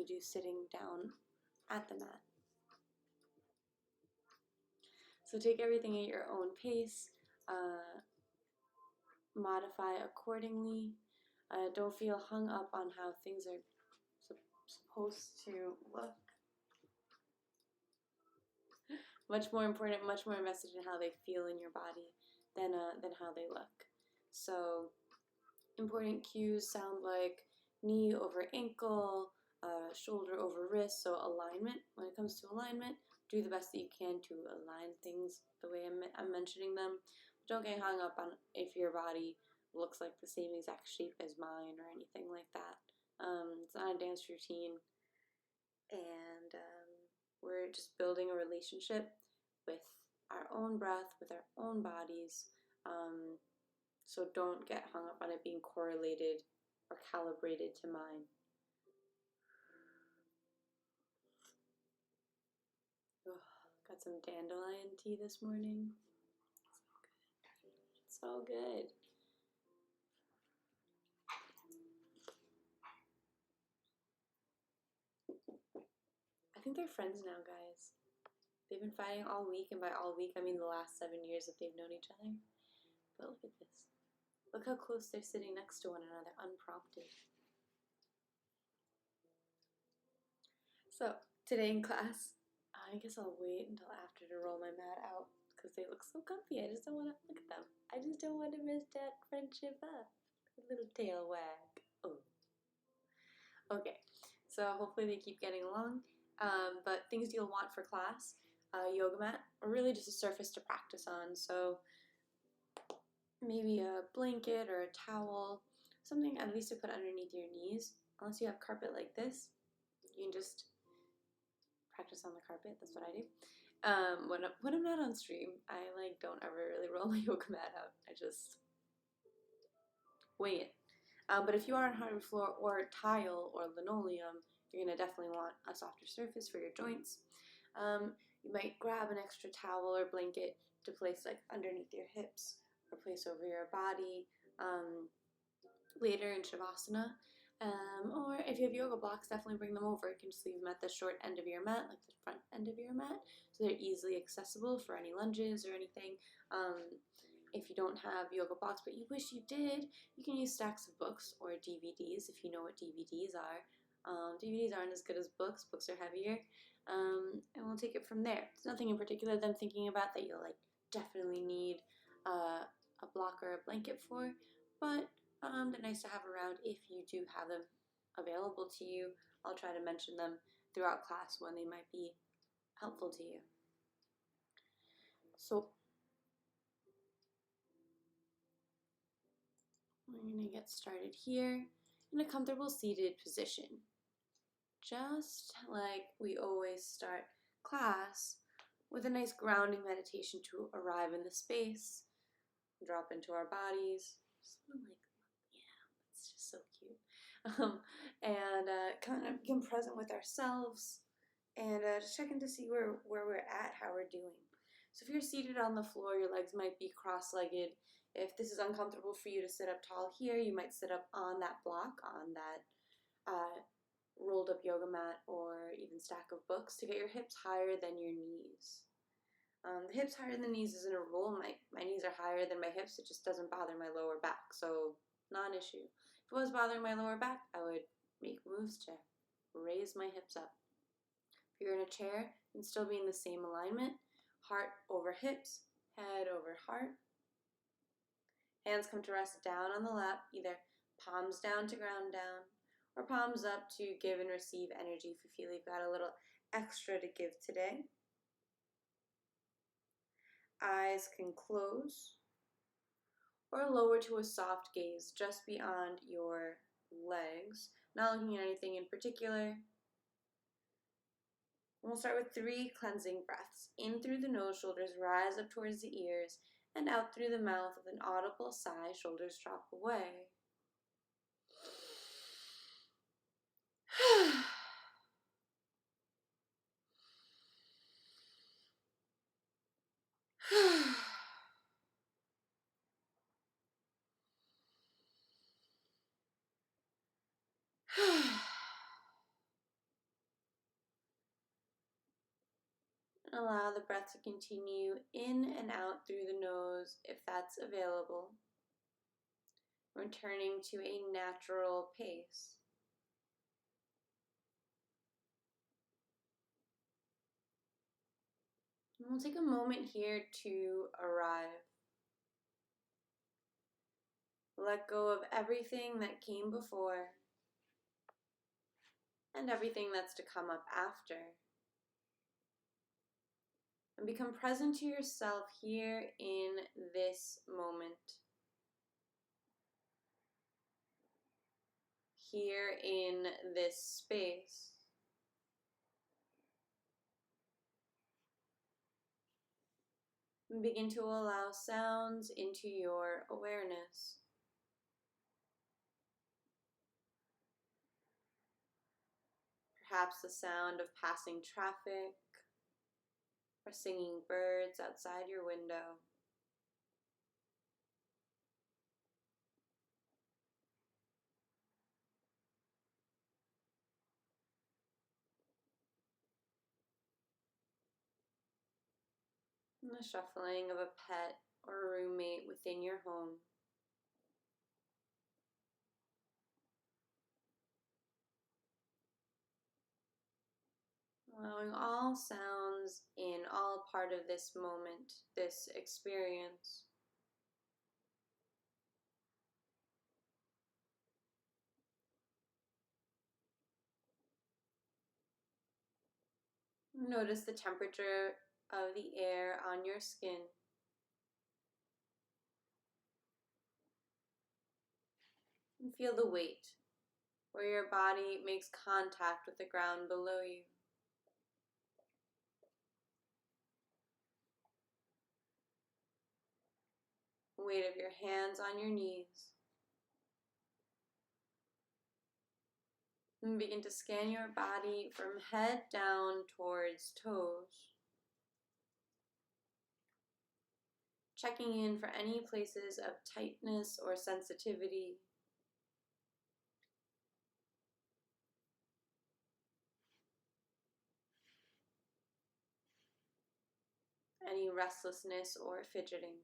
you do sitting down at the mat. So take everything at your own pace, modify accordingly. Don't feel hung up on how things are supposed to look. Much more important, much more invested in how they feel in your body than how they look. So important cues sound like knee over ankle, shoulder over wrist, so alignment. When it comes to alignment, do the best that you can to align things the way I'm mentioning them. Don't get hung up on if your body looks like the same exact shape as mine or anything like that. It's not a dance routine, and we're just building a relationship with our own breath, with our own bodies. So don't get hung up on it being correlated or calibrated to mine. Oh, got some dandelion tea this morning. So good. I think they're friends now, guys. They've been fighting all week, and by all week I mean the last 7 years that they've known each other. But look at this. Look how close they're sitting next to one another, unprompted. So, today in class, I guess I'll wait until after to roll my mat out because they look so comfy. I just don't want to look at them. I just don't want to mess that friendship up. A little tail wag. Oh. Okay, so hopefully they keep getting along. But things you'll want for class, yoga mat, or really just a surface to practice on. So maybe a blanket or a towel, something at least to put underneath your knees. Unless you have carpet like this, you can just practice on the carpet. That's what I do. When I'm not on stream, I don't ever really roll my yoga mat out. I just wing it. But if you are on hardwood floor or tile or linoleum, you're going to definitely want a softer surface for your joints. You might grab an extra towel or blanket to place underneath your hips or place over your body later in Savasana. Or if you have yoga blocks, definitely bring them over. You can just leave them at the short end of your mat, like the front end of your mat, so they're easily accessible for any lunges or anything. If you don't have yoga blocks but you wish you did, you can use stacks of books or DVDs if you know what DVDs are. DVDs aren't as good as books. Books are heavier. And we'll take it from there. There's nothing in particular that I'm thinking about that you'll definitely need a block or a blanket for, but they're nice to have around if you do have them available to you. I'll try to mention them throughout class when they might be helpful to you. So we're going to get started here in a comfortable seated position. Just like we always start class with a nice grounding meditation to arrive in the space, drop into our bodies, something like, yeah, it's just so cute. And kind of become present with ourselves and just checking to see where we're at, how we're doing. So if you're seated on the floor, your legs might be cross-legged. If this is uncomfortable for you to sit up tall here, you might sit up on that block, on that rolled up yoga mat or even stack of books to get your hips higher than your knees. The hips higher than the knees isn't a rule. My knees are higher than my hips. It just doesn't bother my lower back, so non-issue. If it was bothering my lower back, I would make moves to raise my hips up. If you're in a chair, you can still be in the same alignment. Heart over hips, head over heart. Hands come to rest down on the lap, either palms down to ground down, or palms up to give and receive energy if you feel you've got a little extra to give today. Eyes can close or lower to a soft gaze just beyond your legs, not looking at anything in particular. And we'll start with 3 cleansing breaths. In through the nose, shoulders rise up towards the ears, and out through the mouth with an audible sigh, shoulders drop away. And allow the breath to continue in and out through the nose if that's available. Returning to a natural pace. And we'll take a moment here to arrive. Let go of everything that came before and everything that's to come up after. And become present to yourself here in this moment. Here in this space. And begin to allow sounds into your awareness. Perhaps the sound of passing traffic or singing birds outside your window. And the shuffling of a pet or a roommate within your home. Allowing all sounds in all part of this moment, this experience. Notice the temperature of the air on your skin. And feel the weight, where your body makes contact with the ground below you. Weight of your hands on your knees. And begin to scan your body from head down towards toes. Checking in for any places of tightness or sensitivity. Any restlessness or fidgeting.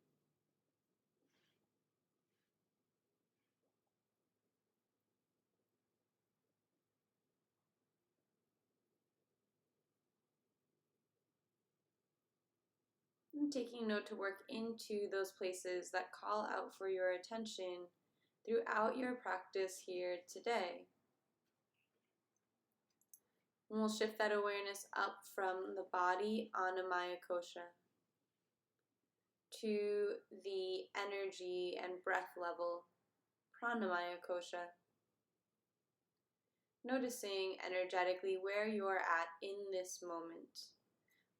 And taking note to work into those places that call out for your attention throughout your practice here today. And we'll shift that awareness up from the body, Anamaya Kosha, to the energy and breath level, Pranamaya Kosha. Noticing energetically where you're at in this moment.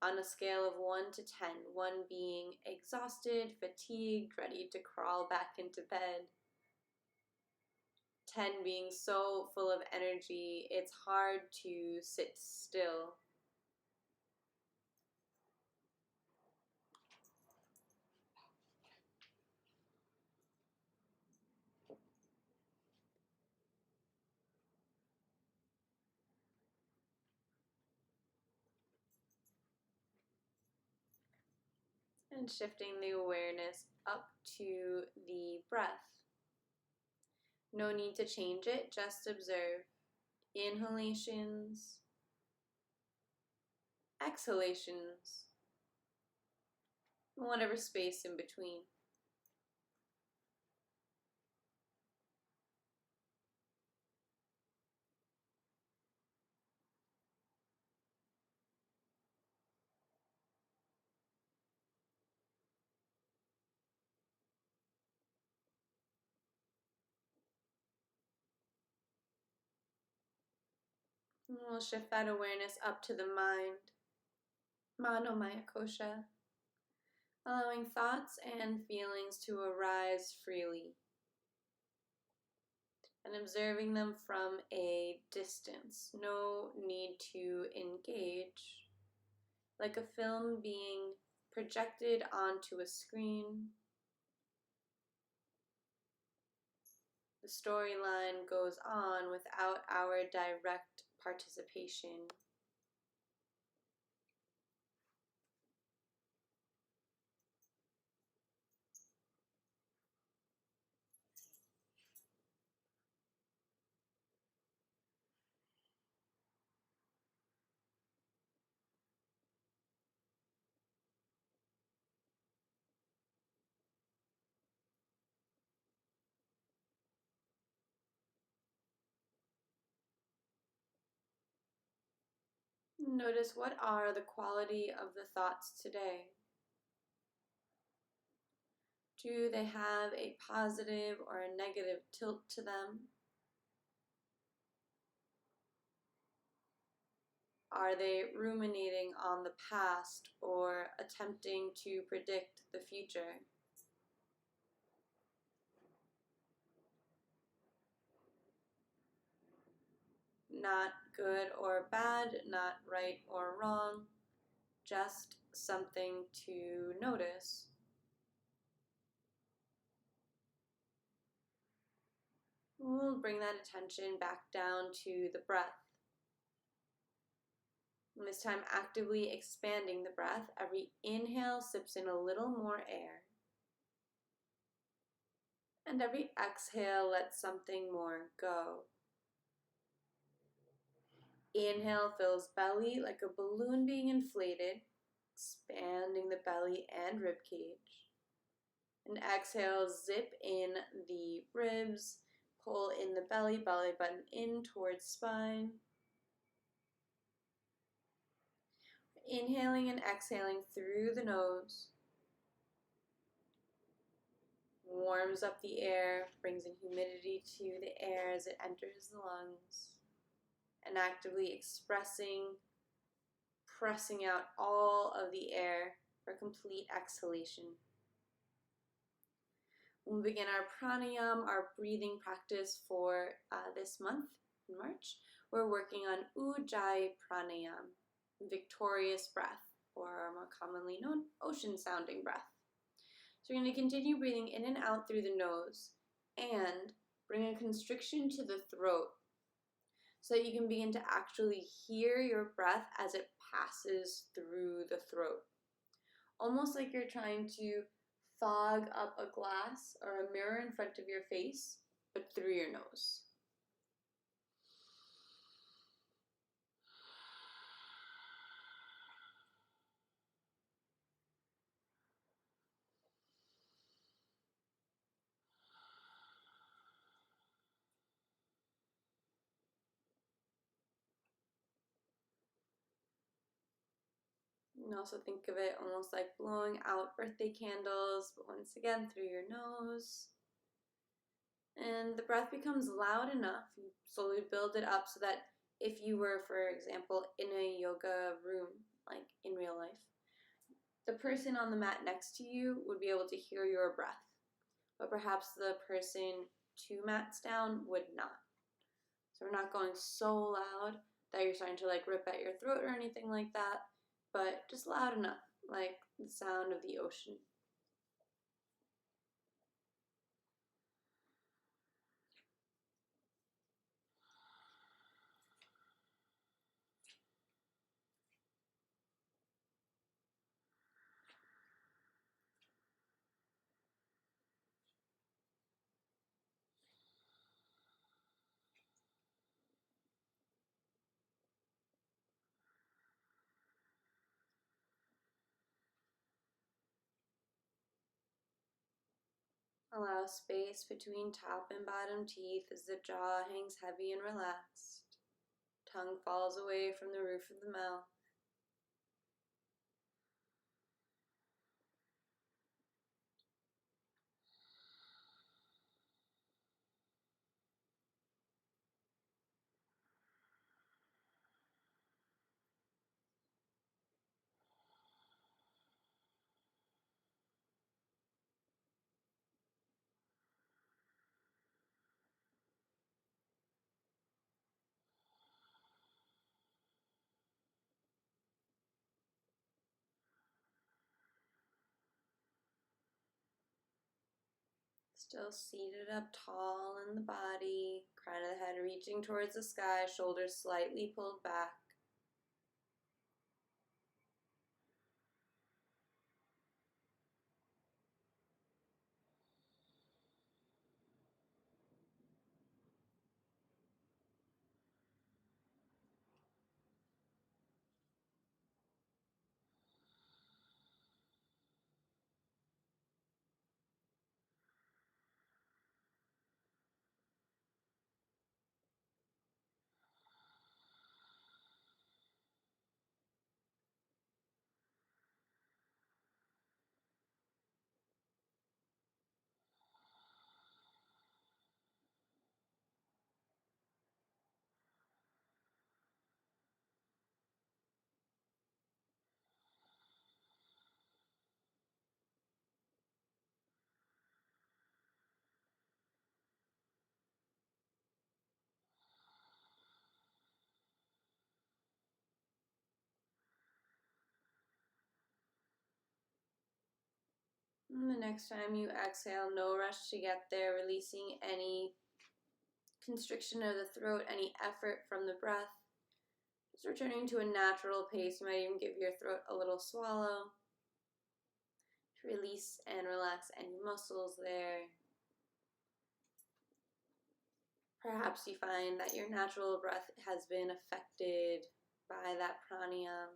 On a scale of 1 to 10, 1 being exhausted, fatigued, ready to crawl back into bed. 10 being so full of energy, it's hard to sit still. And shifting the awareness up to the breath. No need to change it, just observe. Inhalations, exhalations, whatever space in between. And we'll shift that awareness up to the mind, Manomaya Kosha, allowing thoughts and feelings to arise freely and observing them from a distance. No need to engage, like a film being projected onto a screen. The storyline goes on without our direct participation. Notice what are the quality of the thoughts today. Do they have a positive or a negative tilt to them? Are they ruminating on the past or attempting to predict the future? Not good or bad, not right or wrong, just something to notice. We'll bring that attention back down to the breath. And this time actively expanding the breath. Every inhale sips in a little more air. And every exhale lets something more go. Inhale fills belly like a balloon being inflated, expanding the belly and rib cage. And exhale, zip in the ribs, pull in the belly, belly button in towards spine. Inhaling and exhaling through the nose. Warms up the air, brings in humidity to the air as it enters the lungs. And actively expressing, pressing out all of the air for complete exhalation. We'll begin our pranayama, our breathing practice for this month in March. We're working on Ujjayi pranayama, victorious breath, or more commonly known, ocean sounding breath. So we're going to continue breathing in and out through the nose and bring a constriction to the throat so that you can begin to actually hear your breath as it passes through the throat. Almost like you're trying to fog up a glass or a mirror in front of your face, but through your nose. And also think of it almost like blowing out birthday candles, but once again through your nose. And the breath becomes loud enough. You slowly build it up so that if you were, for example, in a yoga room, like in real life, the person on the mat next to you would be able to hear your breath, but perhaps the person 2 mats down would not. So we're not going so loud that you're starting to like rip at your throat or anything like that, but just loud enough, like the sound of the ocean. Allow space between top and bottom teeth as the jaw hangs heavy and relaxed. Tongue falls away from the roof of the mouth. Still seated up tall in the body, crown of the head reaching towards the sky, shoulders slightly pulled back. And the next time you exhale, no rush to get there, releasing any constriction of the throat, any effort from the breath. Just returning to a natural pace. You might even give your throat a little swallow to release and relax any muscles there. Perhaps you find that your natural breath has been affected by that pranayama.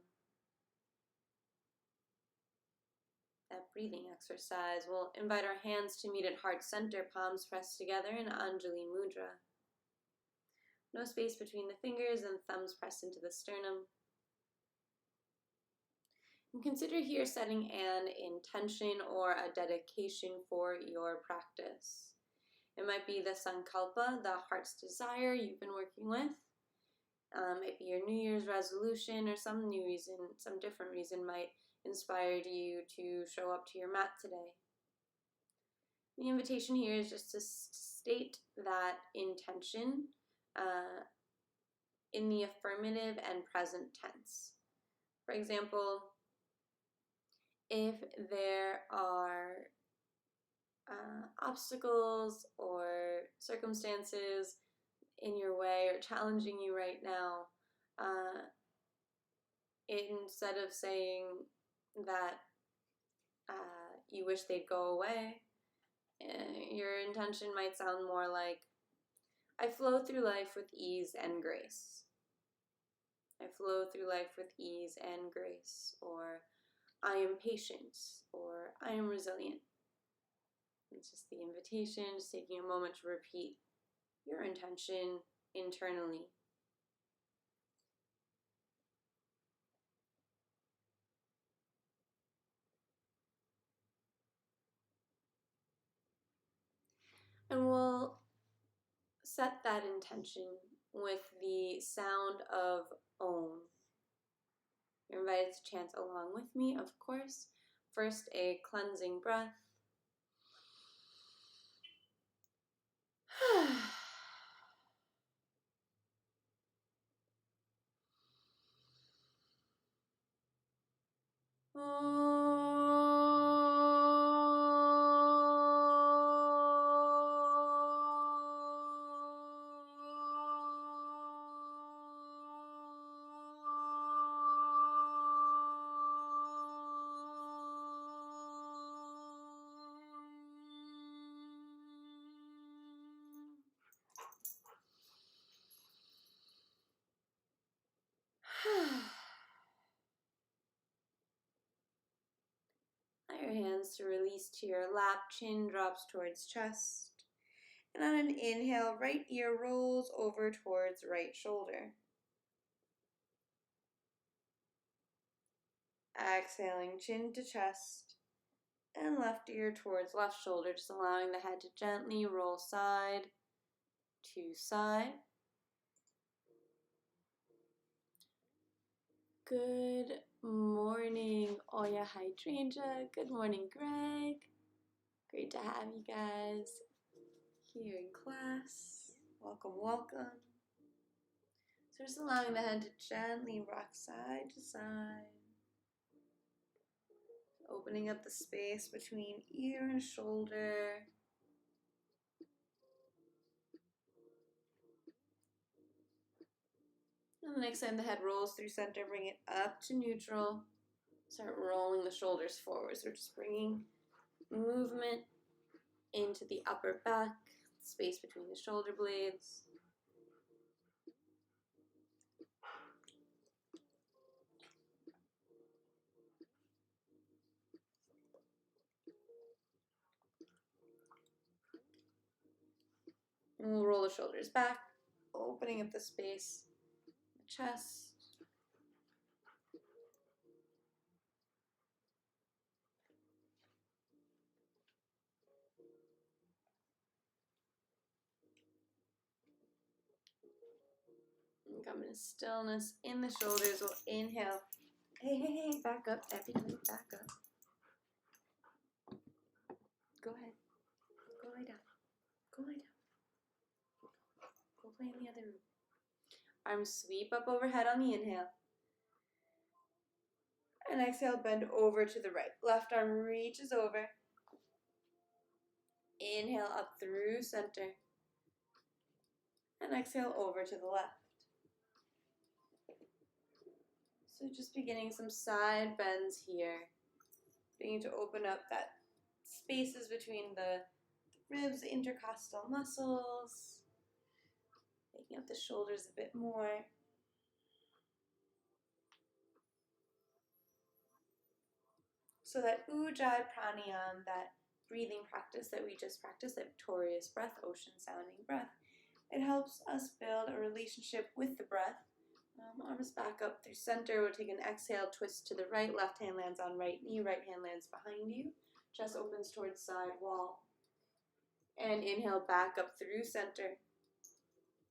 That breathing exercise. We'll invite our hands to meet at heart center, palms pressed together in Anjali Mudra. No space between the fingers and thumbs pressed into the sternum. And consider here setting an intention or a dedication for your practice. It might be the sankalpa, the heart's desire you've been working with. It might be your New Year's resolution, or some new reason, some different reason might inspire you to show up to your mat today. The invitation here is just to state that intention in the affirmative and present tense. For example, if there are obstacles or circumstances in your way or challenging you right now, instead of saying that you wish they'd go away, your intention might sound more like, I flow through life with ease and grace. I flow through life with ease and grace, or I am patient, or I am resilient. It's just the invitation, just taking a moment to repeat your intention internally. And we'll set that intention with the sound of Om. You're invited to chant along with me, of course. First, a cleansing breath. Allow your hands to release to your lap, chin drops towards chest. And on an inhale, right ear rolls over towards right shoulder. Exhaling, chin to chest. And left ear towards left shoulder, just allowing the head to gently roll side to side. Good morning, Oya Hydrangea. Good morning, Greg. Great to have you guys here in class. Welcome, welcome. So just allowing the head to gently rock side to side. Opening up the space between ear and shoulder. And the next time the head rolls through center, bring it up to neutral. Start rolling the shoulders forward. So we're just bringing movement into the upper back, space between the shoulder blades. And we'll roll the shoulders back, opening up the space, the chest. And come into stillness in the shoulders. We'll inhale. Hey, back up, everybody, back up. Go ahead. Go lie down. Go lie down. Go play in the other room. Arms sweep up overhead on the inhale. And exhale, bend over to the right. Left arm reaches over. Inhale up through center. And exhale over to the left. So just beginning some side bends here. Beginning to open up that spaces between the ribs, the intercostal muscles. Making up the shoulders a bit more. So that Ujjayi pranayama, that breathing practice that we just practiced, that victorious breath, ocean sounding breath, it helps us build a relationship with the breath. Arms back up through center. We'll take an exhale, twist to the right. Left hand lands on right knee. Right hand lands behind you. Chest opens towards side wall. And inhale back up through center.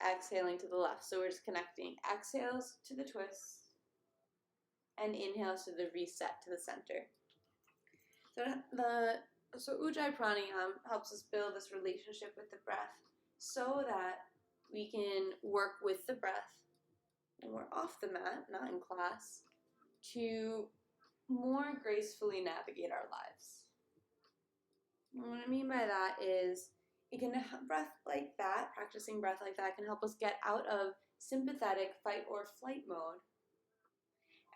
Exhaling to the left. So we're just connecting exhales to the twist. And inhales to the reset to the center. So Ujjayi pranayama helps us build this relationship with the breath so that we can work with the breath when we're off the mat, not in class, to more gracefully navigate our lives. And what I mean by that is practicing breath like that can help us get out of sympathetic fight or flight mode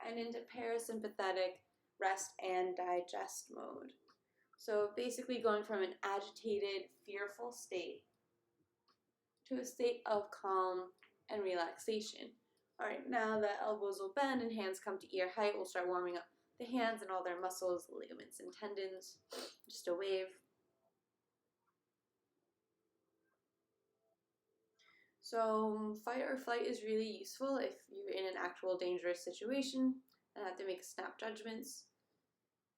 and into parasympathetic rest and digest mode. So basically going from an agitated, fearful state to a state of calm and relaxation. All right, now the elbows will bend and hands come to ear height. We'll start warming up the hands and all their muscles, ligaments and tendons. Just a wave. So fight or flight is really useful if you're in an actual dangerous situation and have to make snap judgments.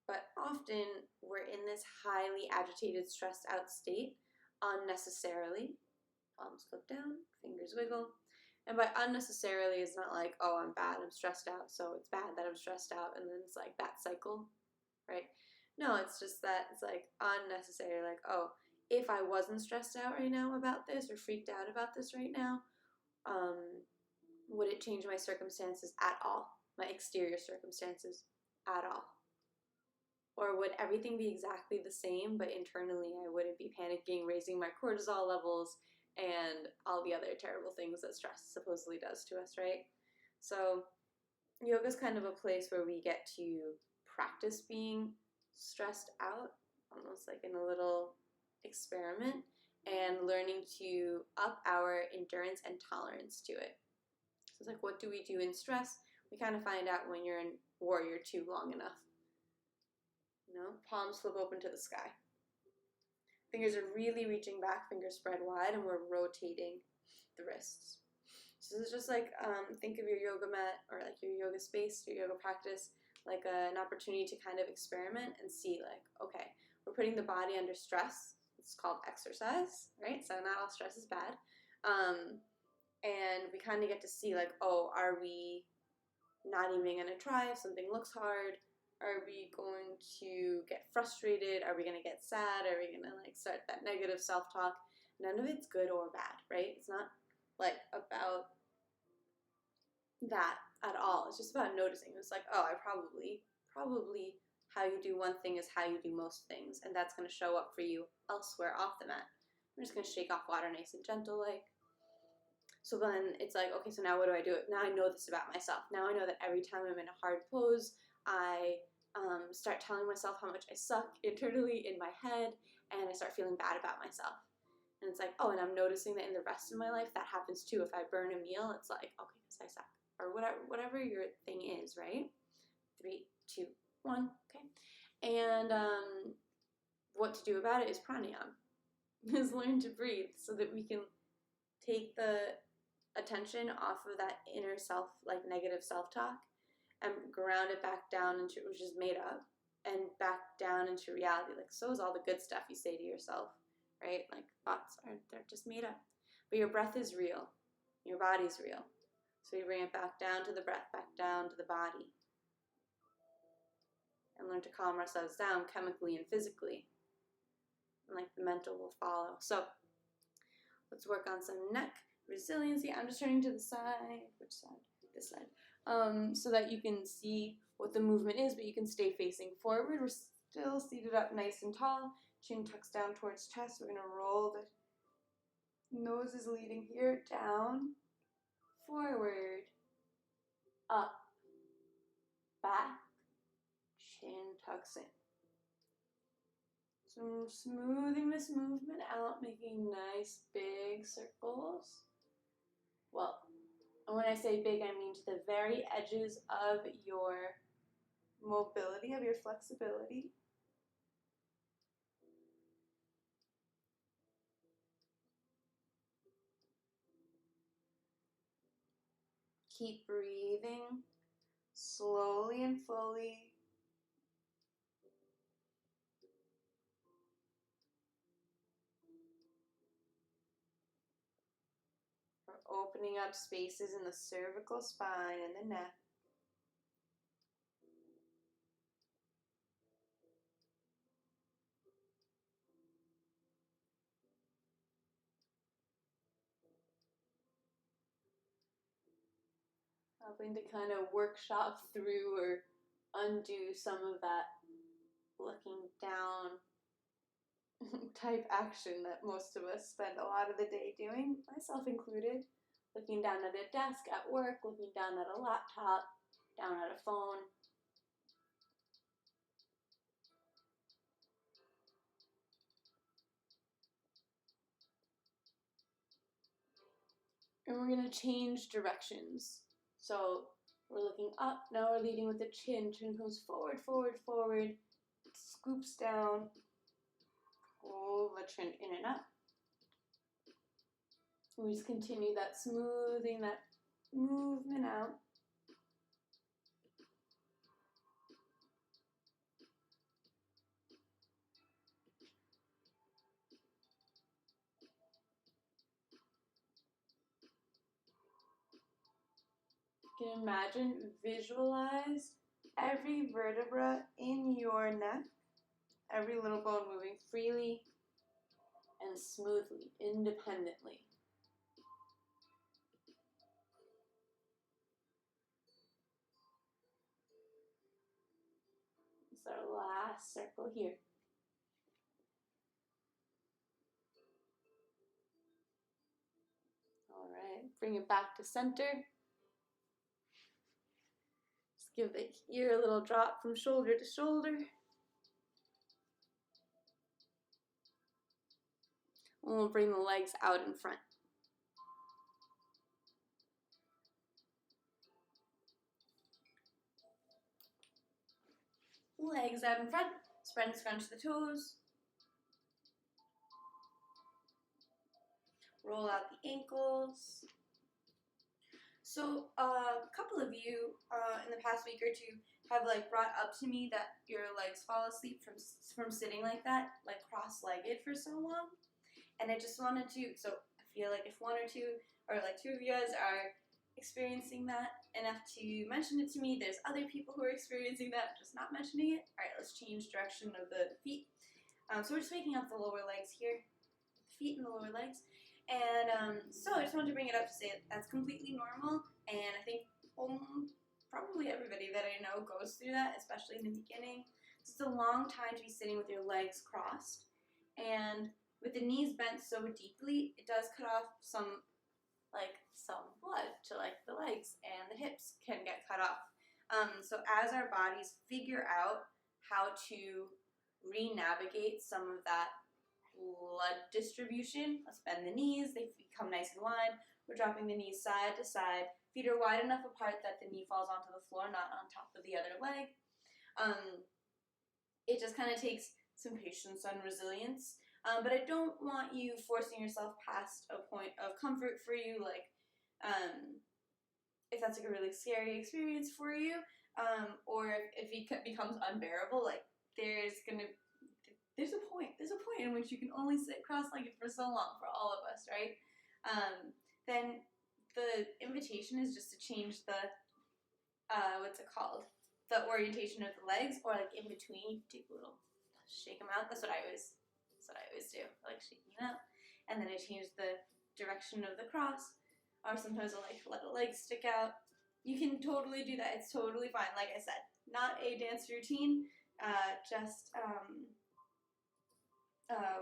But often we're in this highly agitated, stressed out state unnecessarily. Palms flip down, fingers wiggle. And by unnecessarily, it's not like, oh, I'm bad, I'm stressed out, so it's bad that I'm stressed out, and then it's like that cycle, right? No, it's just that it's like unnecessary, like, oh, if I wasn't stressed out right now about this or freaked out about this right now, would it change my circumstances at all? My exterior circumstances at all? Or would everything be exactly the same, but internally I wouldn't be panicking, raising my cortisol levels, and all the other terrible things that stress supposedly does to us, right? So yoga is kind of a place where we get to practice being stressed out, almost like in a little experiment, and learning to up our endurance and tolerance to it. So it's like, what do we do in stress? We kind of find out when you're in warrior 2 long enough. You know, palms flip open to the sky. Fingers are really reaching back, fingers spread wide, and we're rotating the wrists. So this is just like, think of your yoga mat or like your yoga space, your yoga practice, like an opportunity to kind of experiment and see like, okay, we're putting the body under stress. It's called exercise, right? So not all stress is bad. And we kind of get to see like, oh, are we not even going to try if something looks hard? Are we going to get frustrated? Are we going to get sad? Are we going to like start that negative self-talk? None of it's good or bad, right? It's not like about that at all. It's just about noticing. It's like, oh, I probably how you do one thing is how you do most things, and that's going to show up for you elsewhere off the mat. I'm just going to shake off water nice and gentle like. So then it's like, okay, so now what do I do? Now I know this about myself. Now I know that every time I'm in a hard pose, I start telling myself how much I suck internally in my head, and I start feeling bad about myself. And it's like, oh, and I'm noticing that in the rest of my life that happens too. If I burn a meal, it's like, okay, because I suck. Or whatever your thing is, right? 3, 2, 1, okay. And what to do about it is pranayama. Is learn to breathe so that we can take the attention off of that inner self, like negative self-talk, and ground it back down into, which is made up, and back down into reality. Like, so is all the good stuff you say to yourself, right? Like, thoughts they're just made up. But your breath is real. Your body's real. So you bring it back down to the breath, back down to the body. And learn to calm ourselves down chemically and physically. And like the mental will follow. So let's work on some neck resiliency. I'm just turning to the side. Which side? This side. So that you can see what the movement is, but you can stay facing forward. We're still seated up nice and tall. Chin tucks down towards chest. We're going to roll the nose is leading here, down, forward, up, back, chin tucks in. So I'm smoothing this movement out, making nice big circles. Well, and when I say big, I mean to the very edges of your mobility, of your flexibility. Keep breathing slowly and fully. We're opening up spaces in the cervical spine and the neck. Helping to kind of workshop through or undo some of that looking down type action that most of us spend a lot of the day doing, myself included. Looking down at a desk at work, looking down at a laptop, down at a phone. And we're going to change directions. So we're looking up, now we're leading with the chin. Chin comes forward, forward, forward, scoops down, pull the chin in and up. And we just continue that smoothing, that movement out. You can imagine, visualize every vertebra in your neck, every little bone moving freely and smoothly, independently. It's our last circle here. All right, bring it back to center. Just give the ear a little drop from shoulder to shoulder. And we'll bring the legs out in front. Legs out in front, spread and scrunch the toes. Roll out the ankles. So a couple of you in the past week or two have brought up to me that your legs fall asleep from sitting like that, like cross-legged for so long. And I just wanted to, so I feel like if one or two, or two of you guys are experiencing that enough to mention it to me, there's other people who are experiencing that, just not mentioning it. All right, let's change direction of the feet. So we're just making up the lower legs here, feet and the lower legs. And so I just wanted to bring it up to say that's completely normal, and I think probably everybody that I know goes through that, especially in the beginning. It's a long time to be sitting with your legs crossed, and with the knees bent so deeply, it does cut off some blood to the legs, and the hips can get cut off. So as our bodies figure out how to re-navigate some of that blood distribution, let's bend the knees, they become nice and wide. We're dropping the knees side to side. Feet are wide enough apart that the knee falls onto the floor, not on top of the other leg. It just kind of takes some patience and resilience. But I don't want you forcing yourself past a point of comfort for you, if that's a really scary experience for you, or if it becomes unbearable, there's a point in which you can only sit cross-legged for so long for all of us, right? Then the invitation is just to change the, the orientation of the legs, or in between, take a little, shake them out. That's what I always do. I like shaking it out. And then I change the direction of the cross, or sometimes I let a leg stick out. You can totally do that. It's totally fine. Like I said, not a dance routine, just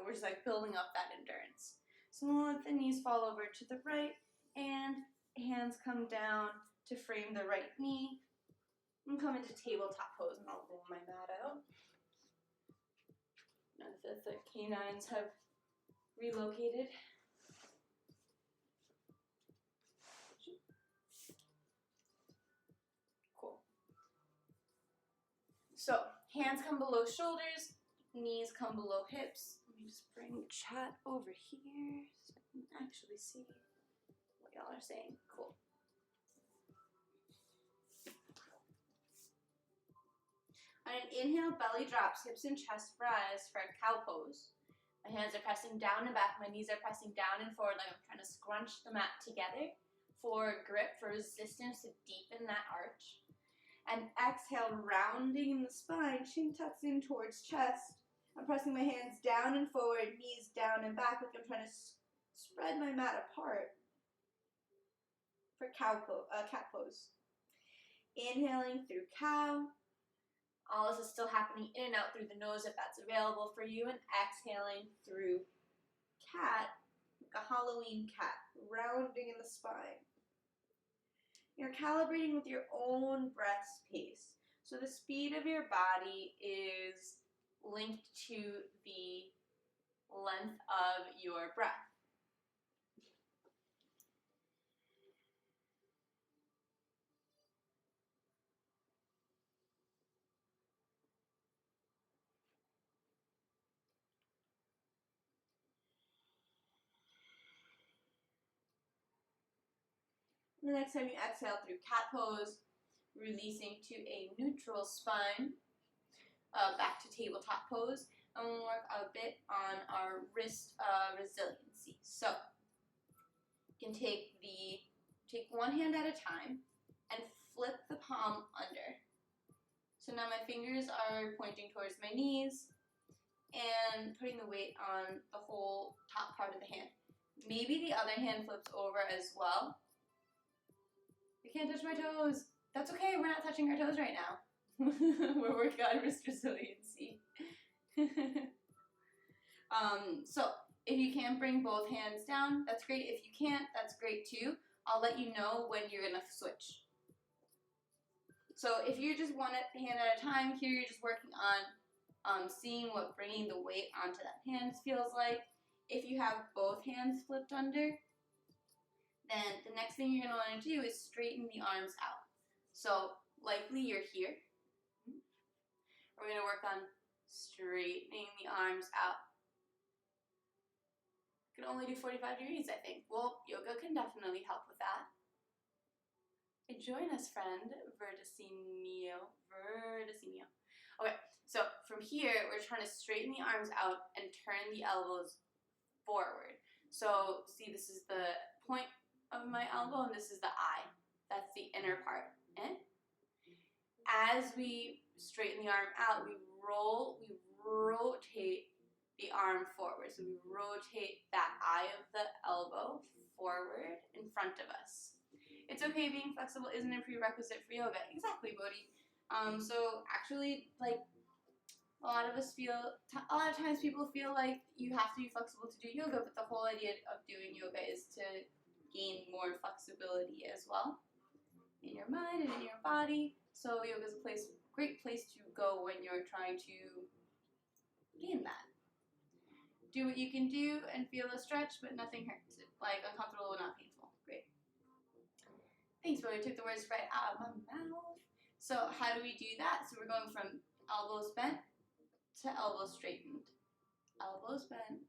we're just like building up that endurance. So let the knees fall over to the right and hands come down to frame the right knee and come into tabletop pose, and I'll roll my mat out. Now that the canines have relocated. Cool. So hands come below shoulders, knees come below hips. Let me just bring the chat over here so I can actually see what y'all are saying. Cool. On an inhale, belly drops, hips and chest rise for a cow pose. My hands are pressing down and back, my knees are pressing down and forward like I'm trying to scrunch the mat together for grip, for resistance to deepen that arch. And exhale, rounding in the spine, chin tucks in towards chest. I'm pressing my hands down and forward, knees down and back like I'm trying to spread my mat apart for cat pose. Inhaling through cow. All this is still happening in and out through the nose if that's available for you, and exhaling through cat, like a Halloween cat, rounding in the spine. You're calibrating with your own breath's pace. So the speed of your body is linked to the length of your breath. The next time you exhale through cat pose, releasing to a neutral spine, back to tabletop pose, and we'll work a bit on our wrist resiliency. So you can take one hand at a time and flip the palm under. So now my fingers are pointing towards my knees and putting the weight on the whole top part of the hand. Maybe the other hand flips over as well. I can't touch my toes. That's okay, we're not touching our toes right now. We're working on wrist resiliency. So if you can bring both hands down, that's great. If you can't, that's great too. I'll let you know when you're gonna switch. So if you just one hand at a time, here you're just working on seeing what bringing the weight onto that hand feels like. If you have both hands flipped under, then the next thing you're gonna wanna do is straighten the arms out. So likely you're here. We're gonna work on straightening the arms out. You can only do 45 degrees, I think. Well, yoga can definitely help with that. Join us, friend. Verticinio. Okay, so from here, we're trying to straighten the arms out and turn the elbows forward. So see, this is the point of my elbow, and this is the eye. That's the inner part. As we straighten the arm out, we rotate the arm forward. So we rotate that eye of the elbow forward in front of us. It's okay, being flexible isn't a prerequisite for yoga. Exactly, Bodhi. So actually, like, a lot of times people feel like you have to be flexible to do yoga, but the whole idea of doing yoga is to gain more flexibility as well in your mind and in your body. So yoga is a great place to go when you're trying to gain that. Do what you can do and feel a stretch, but nothing hurts. Like uncomfortable, not painful. Great. Thanks, Bodhi. Took the words right out of my mouth. So how do we do that? So we're going from elbows bent to elbows straightened. Elbows bent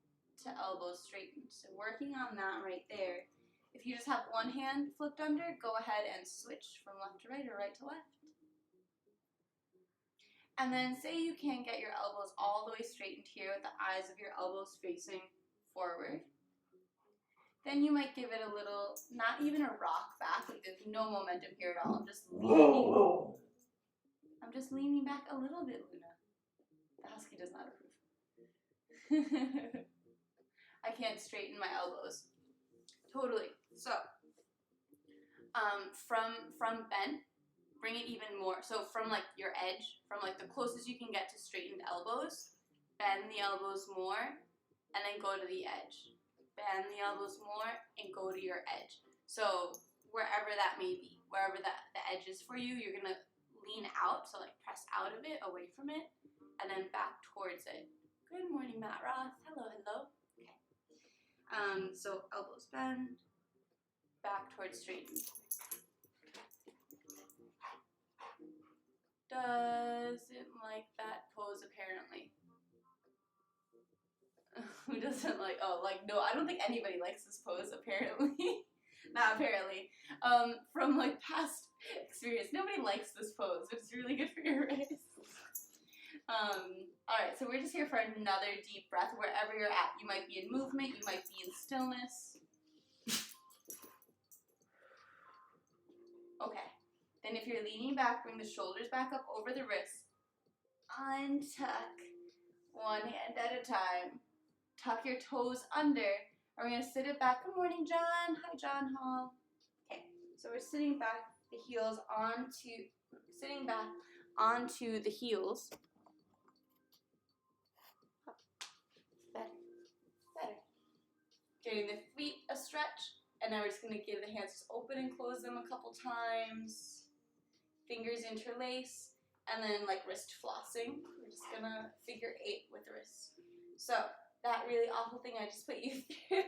to elbows straightened. So working on that right there. If you just have one hand flipped under, go ahead and switch from left to right or right to left. And then say you can't get your elbows all the way straightened here with the eyes of your elbows facing forward. Then you might give it a little, not even a rock back, like there's no momentum here at all. I'm just leaning back a little bit, Luna. The husky does not approve. I can't straighten my elbows. Totally. So, from bent, bring it even more. So from like your edge, from like the closest you can get to straightened elbows, bend the elbows more and then go to the edge. Bend the elbows more and go to your edge. So wherever that may be, wherever the edge is for you, you're gonna lean out, so like press out of it, away from it, and then back towards it. Good morning, Matt Roth. Hello, hello. Okay. So elbows bend, back towards straighten. Doesn't like that pose apparently. Who doesn't like, oh, like, no, I don't think anybody likes this pose apparently. Not apparently. From like past experience, nobody likes this pose, but it's really good for your wrists. Alright, so we're just here for another deep breath wherever you're at. You might be in movement, you might be in stillness. Okay. Then if you're leaning back, bring the shoulders back up over the wrists. Untuck. One hand at a time. Tuck your toes under. And we're going to sit it back. Good morning, John. Hi, John Hall. Okay, so we're sitting back the heels onto the heels. Better. Getting the feet a stretch. And now we're just going to give the hands just open and close them a couple times. Fingers interlace. And then like wrist flossing. We're just going to figure 8 with the wrists. So that really awful thing I just put you through,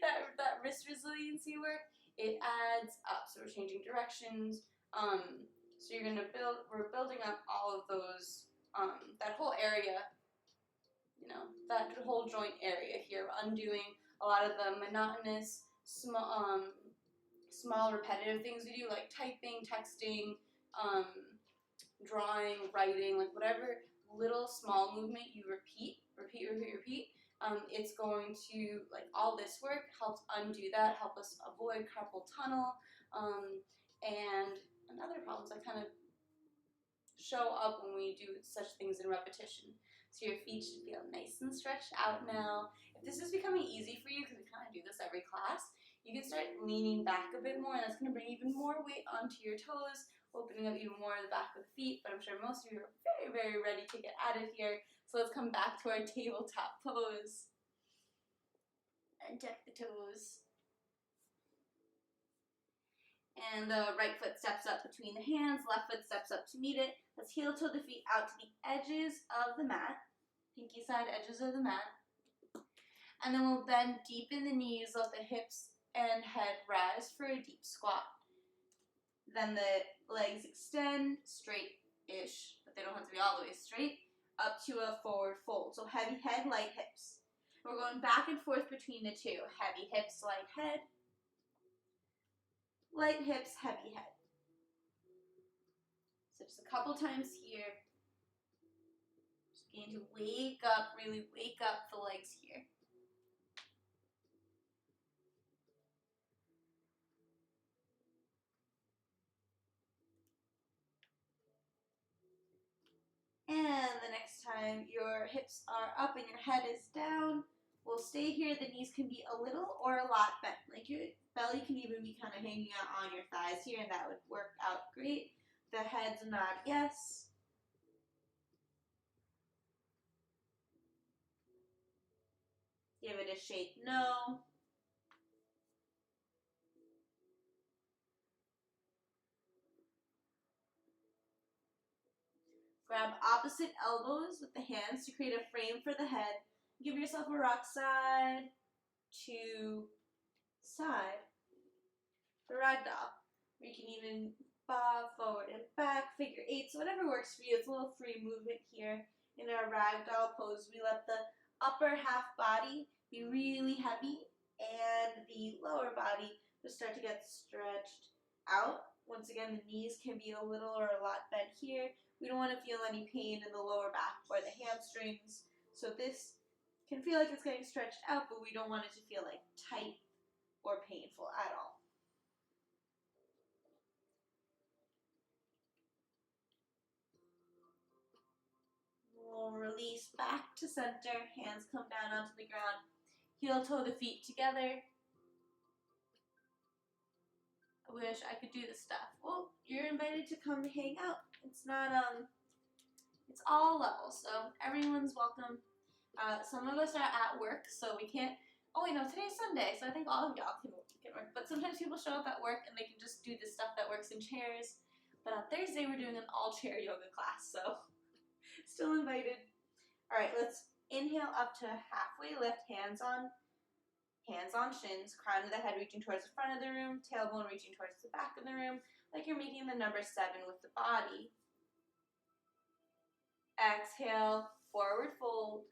that wrist resiliency work, it adds up. So we're changing directions. So we're building up all of those, that whole area, that whole joint area here, undoing a lot of the monotonous, small repetitive things we do, like typing, texting, drawing, writing, like whatever little small movement you repeat, it's going to, like, all this work helps undo that, help us avoid carpal tunnel, and other problems that kind of show up when we do such things in repetition. So your feet should feel nice and stretched out now. If this is becoming easy for you, because we kind of do this every class, you can start leaning back a bit more, and that's going to bring even more weight onto your toes, opening up even more of the back of the feet, but I'm sure most of you are very, very ready to get at it here. So let's come back to our tabletop pose. And tuck the toes. And the right foot steps up between the hands, left foot steps up to meet it. Let's heel toe the feet out to the edges of the mat. Pinky side edges of the mat. And then we'll bend deep in the knees, let the hips and head rise for a deep squat. Then the legs extend straight-ish, but they don't have to be all the way straight, up to a forward fold. So heavy head, light hips. We're going back and forth between the two. Heavy hips, light head. Light hips, heavy head. So just a couple times here. Just begin to wake up, really wake up the legs here. And the next time your hips are up and your head is down, we'll stay here. The knees can be a little or a lot bent. Like your belly can even be kind of hanging out on your thighs here, and that would work out great. The head's a nod, yes. Give it a shake, no. Grab opposite elbows with the hands to create a frame for the head. Give yourself a rock side to side for ragdoll. Or you can even bob forward and back, figure 8. So whatever works for you. It's a little free movement here. In our ragdoll pose, we let the upper half body be really heavy and the lower body just start to get stretched out. Once again, the knees can be a little or a lot bent here. We don't want to feel any pain in the lower back or the hamstrings. So this can feel like it's getting stretched out, but we don't want it to feel like tight or painful at all. We'll release back to center. Hands come down onto the ground. Heel toe the feet together. I wish I could do this stuff. Well, you're invited to come hang out. It's not, it's all levels, so everyone's welcome. Some of us are at work, so we can't. Oh, today's Sunday, so I think all of y'all can work. But sometimes people show up at work and they can just do the stuff that works in chairs. But on Thursday, we're doing an all-chair yoga class, so still invited. All right, let's inhale up to halfway lift, hands on shins, crown of the head reaching towards the front of the room, tailbone reaching towards the back of the room, like you're making the number 7 with the body. Exhale, forward fold.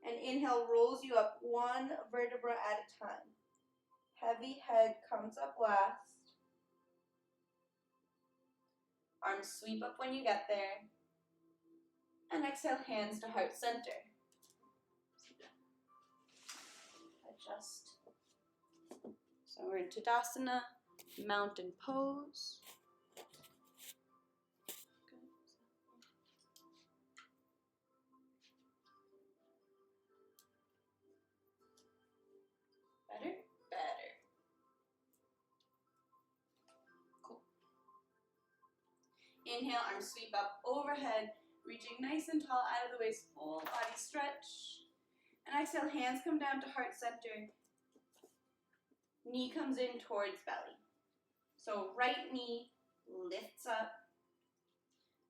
And inhale rolls you up one vertebra at a time. Heavy head comes up last. Arms sweep up when you get there. And exhale, hands to heart center. Adjust. So we're in Tadasana, mountain pose. Better? Better. Cool. Inhale, arms sweep up overhead, reaching nice and tall out of the waist, full body stretch. And exhale, hands come down to heart center. Knee comes in towards belly. So right knee lifts up.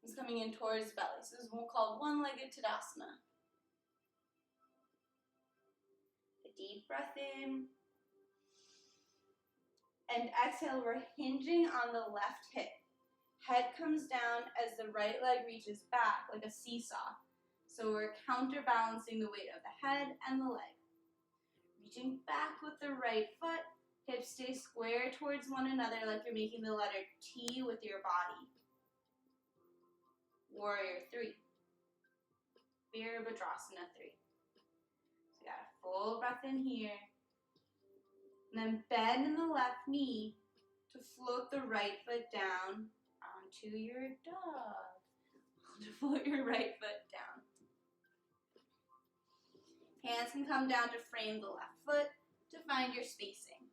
It's coming in towards belly. So this is called one-legged Tadasana. A deep breath in. And exhale, we're hinging on the left hip. Head comes down as the right leg reaches back like a seesaw. So we're counterbalancing the weight of the head and the leg. Reaching back with the right foot. Hips stay square towards one another like you're making the letter T with your body. Warrior 3. Virabhadrasana 3. So you got a full breath in here. And then bend in the left knee to float the right foot down onto your dog. To float your right foot down. Hands can come down to frame the left foot to find your spacing.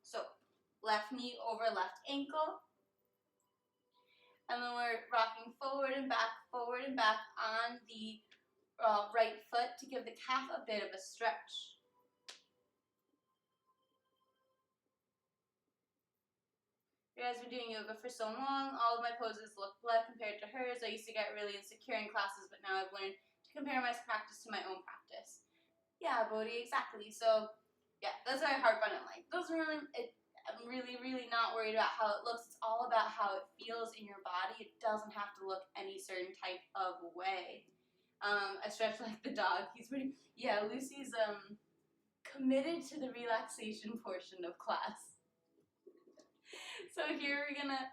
So, left knee over left ankle. And then we're rocking forward and back on the right foot to give the calf a bit of a stretch. You guys have been doing yoga for so long, all of my poses look blood compared to hers. I used to get really insecure in classes, but now I've learned to compare my practice to my own practice. Yeah, Bodhi, exactly. So, yeah, that's why I harp on it. Like, I'm really not worried about how it looks. It's all about how it feels in your body. It doesn't have to look any certain type of way. I stretch like the dog. Lucy's committed to the relaxation portion of class. So here we're gonna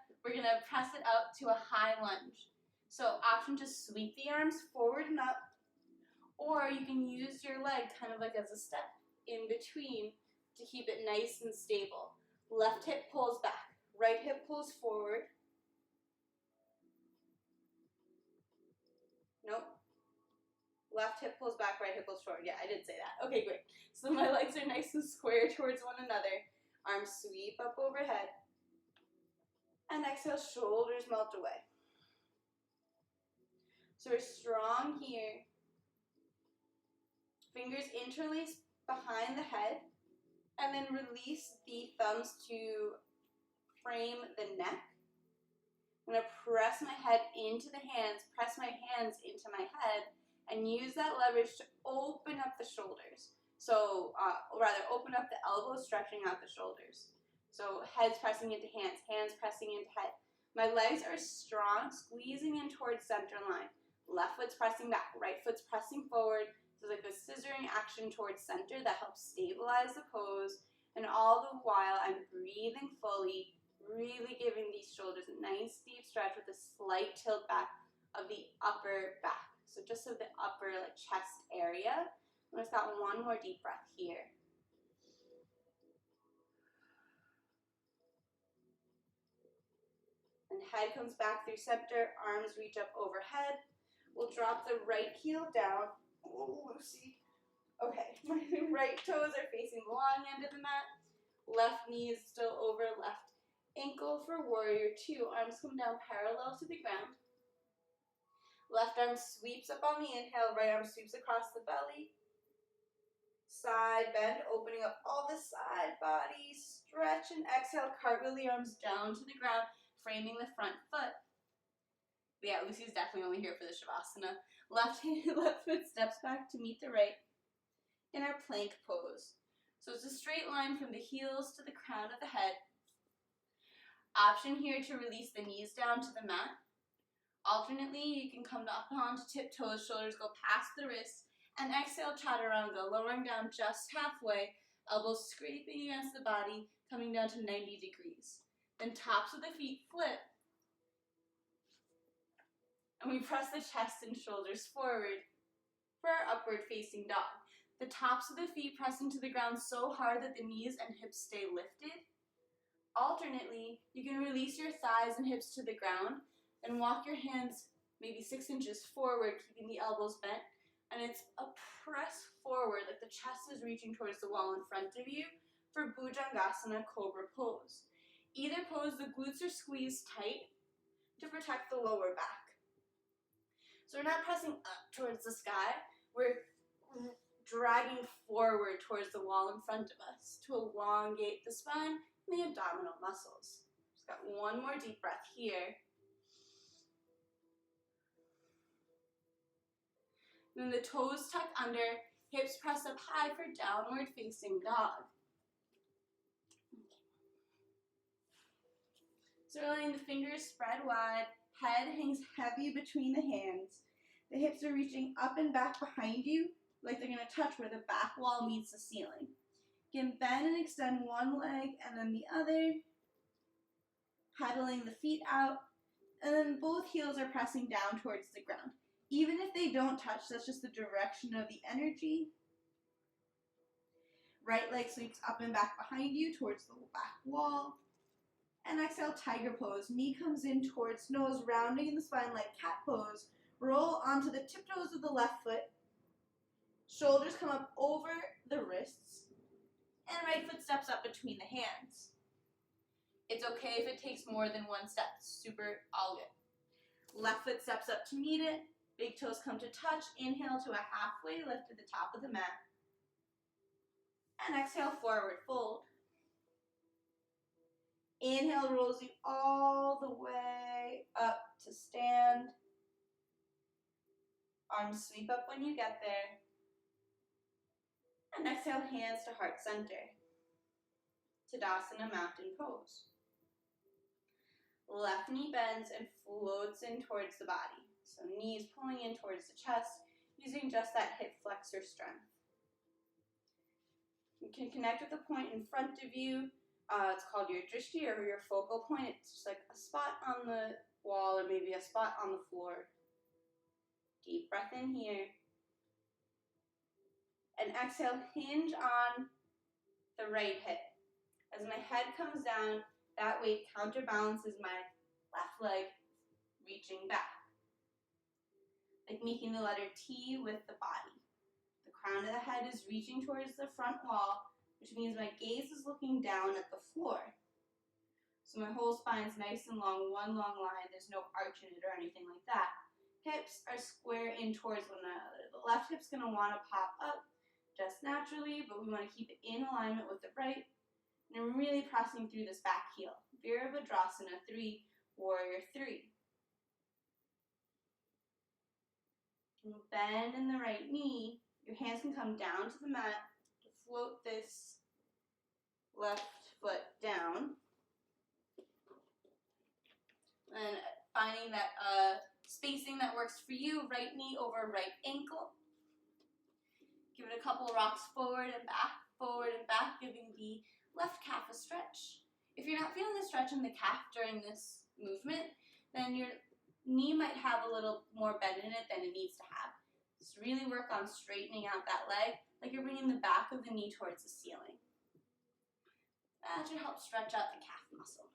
press it up to a high lunge. So option to sweep the arms forward and up, or you can use your leg kind of like as a step in between to keep it nice and stable. Left hip pulls back, right hip pulls forward. Nope. Left hip pulls back, right hip pulls forward. Yeah, I did say that. Okay, great. So my legs are nice and square towards one another. Arms sweep up overhead. And exhale, shoulders melt away. So we're strong here. Fingers interlace behind the head. And then release the thumbs to frame the neck. I'm going to press my head into the hands, press my hands into my head, and use that leverage to open up the shoulders. So, open up the elbows, stretching out the shoulders. So heads pressing into hands, hands pressing into head. My legs are strong, squeezing in towards center line. Left foot's pressing back, right foot's pressing forward. So like a scissoring action towards center that helps stabilize the pose. And all the while I'm breathing fully, really giving these shoulders a nice deep stretch with a slight tilt back of the upper back. So just of the upper chest area. And I've got one more deep breath here. And head comes back through center, arms reach up overhead. We'll drop the right heel down. Oh, Lucy. Okay, my right toes are facing the long end of the mat. Left knee is still over left ankle for warrior 2. Arms come down parallel to the ground. Left arm sweeps up on the inhale, right arm sweeps across the belly. Side bend, opening up all the side body. Stretch and exhale, cartwheel the arms down to the ground, framing the front foot. But yeah, Lucy's definitely only here for the Savasana. Left foot steps back to meet the right in our plank pose. So it's a straight line from the heels to the crown of the head. Option here to release the knees down to the mat. Alternately, you can come up onto tiptoes, shoulders go past the wrists, and exhale, chaturanga, lowering down just halfway, elbows scraping against the body, coming down to 90 degrees. Then tops of the feet flip, and we press the chest and shoulders forward for our upward facing dog. The tops of the feet press into the ground so hard that the knees and hips stay lifted. Alternately, you can release your thighs and hips to the ground and walk your hands maybe 6 inches forward, keeping the elbows bent. And it's a press forward, like the chest is reaching towards the wall in front of you for Bhujangasana Cobra pose. Either pose, the glutes are squeezed tight to protect the lower back. So we're not pressing up towards the sky, we're dragging forward towards the wall in front of us to elongate the spine and the abdominal muscles. Just got one more deep breath here. Then the toes tuck under, hips press up high for downward facing dog. So we're letting the fingers spread wide, head hangs heavy between the hands. The hips are reaching up and back behind you, like they're going to touch where the back wall meets the ceiling. You can bend and extend one leg and then the other, pedaling the feet out, and then both heels are pressing down towards the ground. Even if they don't touch, that's just the direction of the energy. Right leg sweeps up and back behind you towards the back wall. And exhale, tiger pose. Knee comes in towards nose, rounding in the spine like cat pose. Roll onto the tiptoes of the left foot. Shoulders come up over the wrists. And right foot steps up between the hands. It's okay if it takes more than one step. Super all good. Left foot steps up to meet it. Big toes come to touch. Inhale to a halfway lift at the top of the mat. And exhale, forward fold. Inhale rolls you all the way up to stand. Arms sweep up when you get there. And exhale, hands to heart center. Tadasana mountain pose. Left knee bends and floats in towards the body. So knees pulling in towards the chest, using just that hip flexor strength. You can connect with the point in front of you. It's called your drishti or your focal point. It's just like a spot on the wall or maybe a spot on the floor. Deep breath in here. And exhale, hinge on the right hip. As my head comes down, that weight counterbalances my left leg reaching back. Like making the letter T with the body. The crown of the head is reaching towards the front wall, which means my gaze is looking down at the floor. So my whole spine's nice and long, one long line. There's no arch in it or anything like that. Hips are square in towards one another. The left hip's going to want to pop up just naturally, but we want to keep it in alignment with the right. And I'm really pressing through this back heel. Virabhadrasana 3, Warrior 3. Bend in the right knee. Your hands can come down to the mat to float this left foot down. And finding that spacing that works for you, right knee over right ankle. Give it a couple rocks forward and back, giving the left calf a stretch. If you're not feeling the stretch in the calf during this movement, then your knee might have a little more bend in it than it needs to have. Just really work on straightening out that leg, like you're bringing the back of the knee towards the ceiling. That should help stretch out the calf muscle.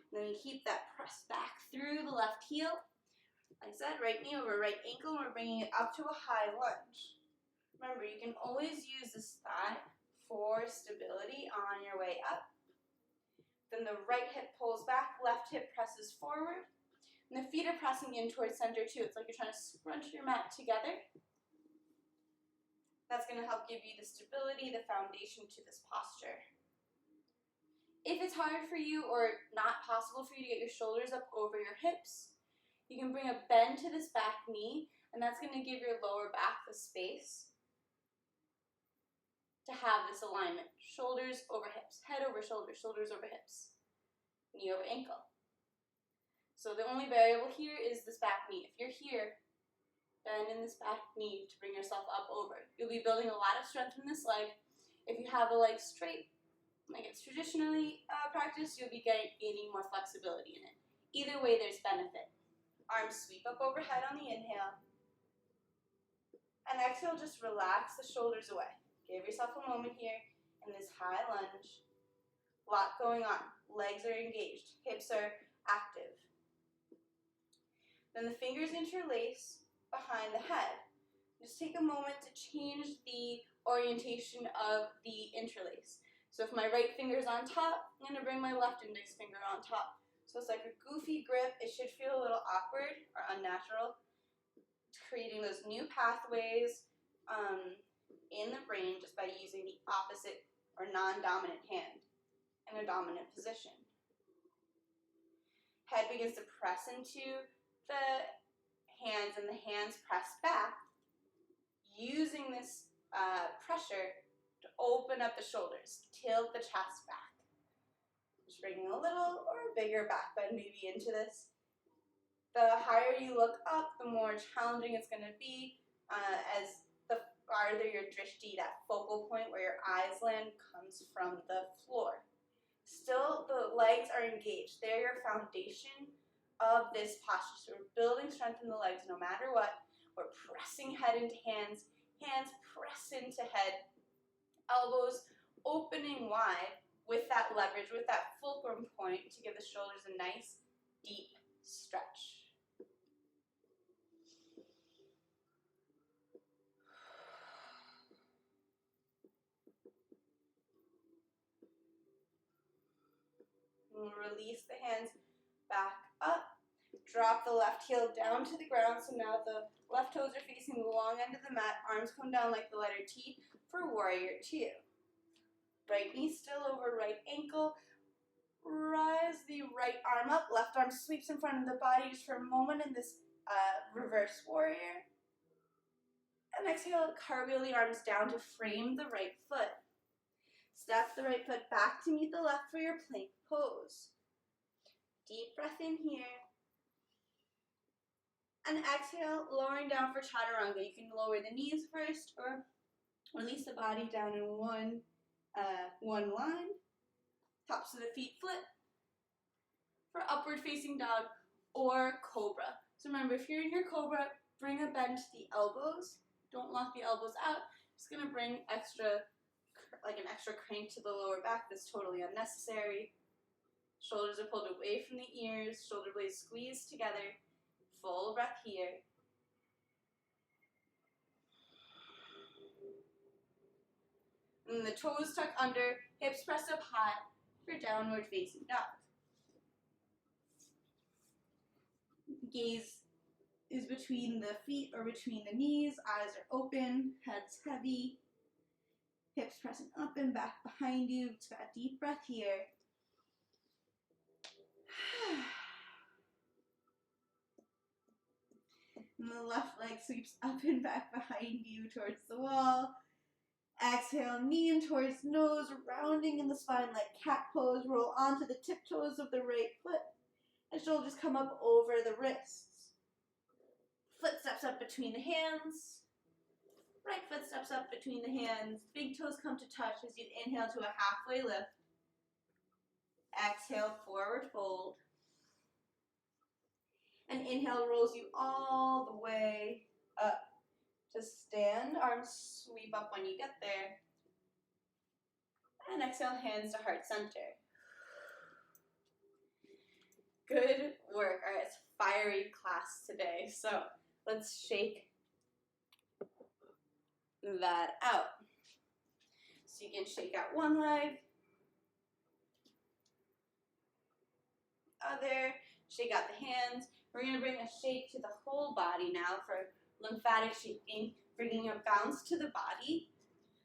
Then we keep that press back through the left heel. Like I said, right knee over right ankle, and we're bringing it up to a high lunge. Remember, you can always use this thigh for stability on your way up. Then the right hip pulls back, left hip presses forward. And the feet are pressing in towards center too. It's like you're trying to scrunch your mat together. That's going to help give you the stability, the foundation to this posture. If it's hard for you or not possible for you to get your shoulders up over your hips, you can bring a bend to this back knee, and that's going to give your lower back the space to have this alignment. Shoulders over hips, head over shoulders, shoulders over hips, knee over ankle. So the only variable here is this back knee. If you're here, bend in this back knee to bring yourself up over. You'll be building a lot of strength in this leg. If you have the leg straight, like it's traditionally practiced, you'll be gaining more flexibility in it. Either way, there's benefit. Arms sweep up overhead on the inhale. And exhale, just relax the shoulders away. Give yourself a moment here in this high lunge. A lot going on. Legs are engaged. Hips are active. Then the fingers interlace behind the head. Just take a moment to change the orientation of the interlace. So if my right finger is on top, I'm going to bring my left index finger on top. So it's like a goofy grip. It should feel a little awkward or unnatural. It's creating those new pathways in the brain just by using the opposite or non-dominant hand in a dominant position. Head begins to press into the hands and the hands press back, using this pressure to open up the shoulders, tilt the chest back. Just bringing a little or a bigger back bend maybe into this. The higher you look up, the more challenging it's going to be as the farther your drishti, that focal point where your eyes land, comes from the floor. Still, the legs are engaged. They're your foundation of this posture. So we're building strength in the legs no matter what. We're pressing head into hands. Hands press into head. Elbows opening wide with that leverage, with that fulcrum point to give the shoulders a nice, deep stretch. We'll release the hands back up. Drop the left heel down to the ground. So now the left toes are facing the long end of the mat. Arms come down like the letter T for warrior two. Right knee still over right ankle. Rise the right arm up. Left arm sweeps in front of the body just for a moment in this reverse warrior. And exhale, cartwheel the arms down to frame the right foot. Step the right foot back to meet the left for your plank pose. Deep breath in here. And exhale, lowering down for chaturanga. You can lower the knees first or release the body down in one line. Tops of the feet flip for upward facing dog or cobra. So remember, if you're in your cobra, bring a bend to the elbows. Don't lock the elbows out. Just going to bring an extra crank to the lower back that's totally unnecessary. Shoulders are pulled away from the ears, shoulder blades squeezed together. Full breath here. And the toes tuck under, hips press up high for downward facing dog. Gaze is between the feet or between the knees, eyes are open, head's heavy. Hips pressing up and back behind you. Just got a deep breath here. And the left leg sweeps up and back behind you towards the wall. Exhale, knee in towards nose, rounding in the spine like cat pose. Roll onto the tiptoes of the right foot. And shoulders come up over the wrists. Foot steps up between the hands. Right foot steps up between the hands. Big toes come to touch as you inhale to a halfway lift. Exhale, forward fold. And inhale rolls you all the way up to stand. Arms sweep up when you get there. And exhale, hands to heart center. Good work. All right, it's a fiery class today. So let's shake that out. So you can shake out one leg. other. Shake out the hands. We're going to bring a shake to the whole body now for lymphatic shaking, bringing a bounce to the body.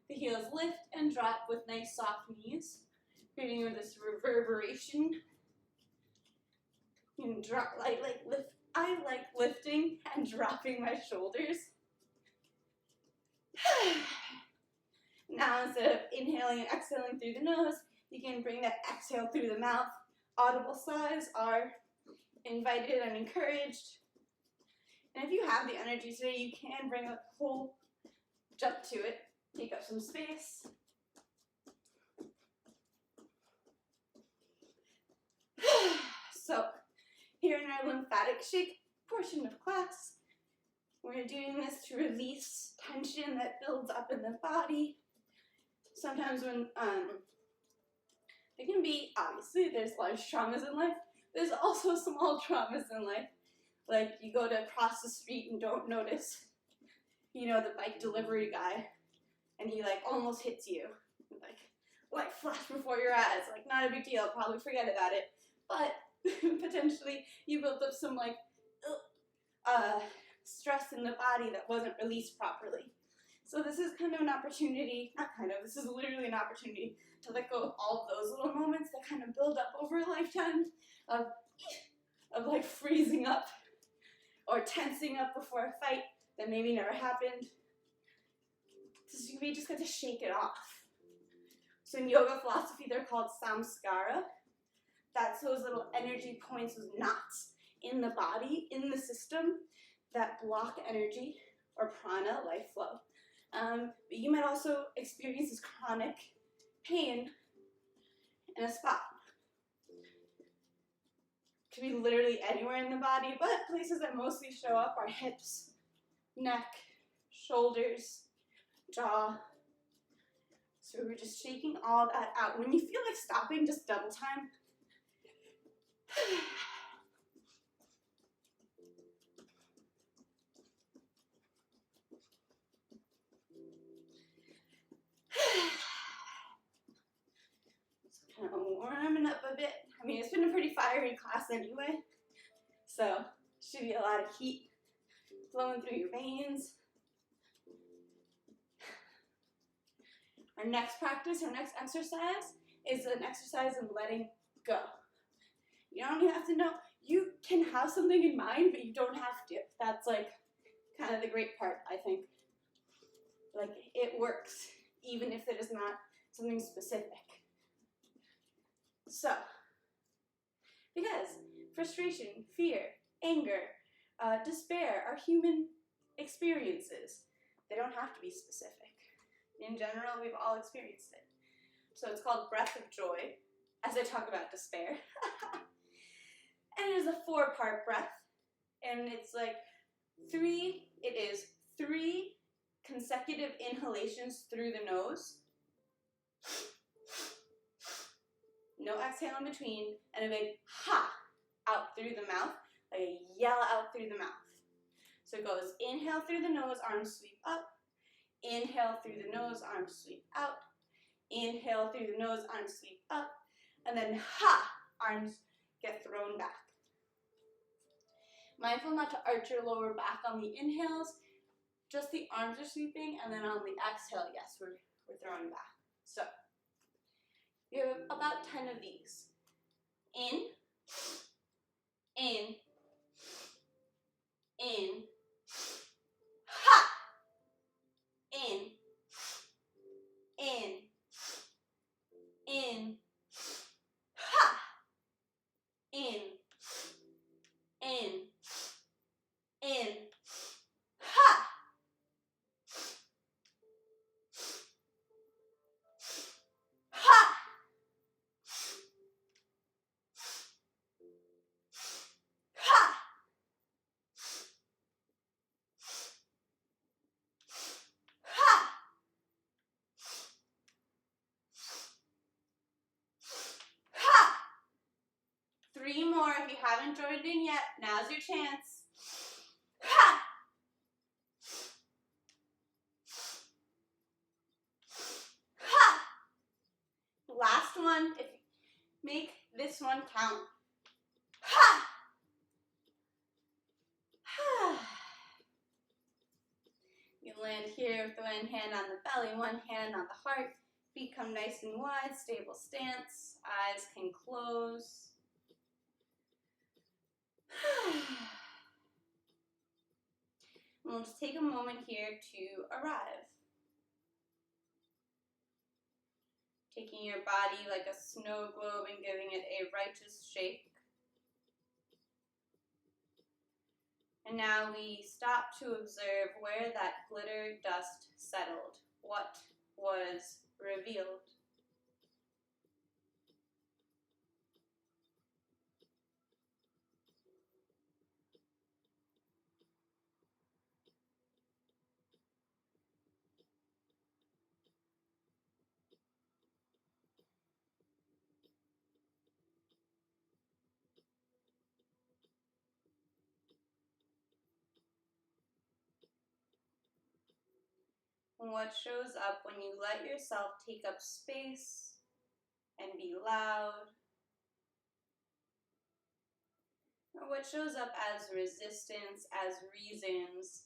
The heels lift and drop with nice soft knees, creating this reverberation. You can drop, I like lifting and dropping my shoulders. Now, instead of inhaling and exhaling through the nose, you can bring that exhale through the mouth. Audible sighs are invited and encouraged. And if you have the energy today, you can bring a whole jump to it. Take up some space. So, here in our lymphatic shake portion of class, we're doing this to release tension that builds up in the body. Sometimes when, it can be, obviously, there's large traumas in life. There's also small traumas in life. Like, you go to cross the street and don't notice, you know, the bike delivery guy, and he, like, almost hits you. Like flash before your eyes. Like, not a big deal. Probably forget about it. But, potentially, you built up some, like, stress in the body that wasn't released properly. So this is kind of an opportunity, this is literally an opportunity to let go of all of those little moments that kind of build up over a lifetime of like freezing up or tensing up before a fight that maybe never happened. So we just get to shake it off. So in yoga philosophy, they're called samskara. That's those little energy points, those knots in the body, in the system, that block energy or prana, life flow. But you might also experience this chronic pain in a spot. It could be literally anywhere in the body, but places that mostly show up are hips, neck, shoulders, jaw. So we're just shaking all that out. When you feel like stopping, just double time. Kind of warming up a bit. I mean, it's been a pretty fiery class anyway, so should be a lot of heat flowing through your veins. Our next practice, our next exercise is an exercise in letting go. You don't even have to know. You can have something in mind, but you don't have to. That's like kind of the great part, I think. Like, it works, even if it is not something specific. So, because frustration, fear, anger, despair are human experiences. They don't have to be specific. In general, we've all experienced it. So it's called breath of joy, as I talk about despair. And it is a 4-part breath. And it's like 3 consecutive inhalations through the nose. No exhale in between, and a big ha out through the mouth, like a yell out through the mouth. So it goes inhale through the nose, arms sweep up. Inhale through the nose, arms sweep out. Inhale through the nose, arms sweep up. And then ha, arms get thrown back. Mindful not to arch your lower back on the inhales, just the arms are sweeping, and then on the exhale, yes, we're throwing back. So you have about 10 of these. In, ha, in, ha, in, ha. Ha! Ha! Ha! Ha! 3 more if you haven't joined in yet. Now's your chance. Ha! Ha! Last one. Make this one count. Ha! Ha! You land here with one hand on the belly, one hand on the heart. Feet come nice and wide, stable stance. Eyes can close. We'll just take a moment here to arrive. Taking your body like a snow globe and giving it a righteous shake. And now we stop to observe where that glitter dust settled. What was revealed? What shows up when you let yourself take up space and be loud? Or what shows up as resistance, as reasons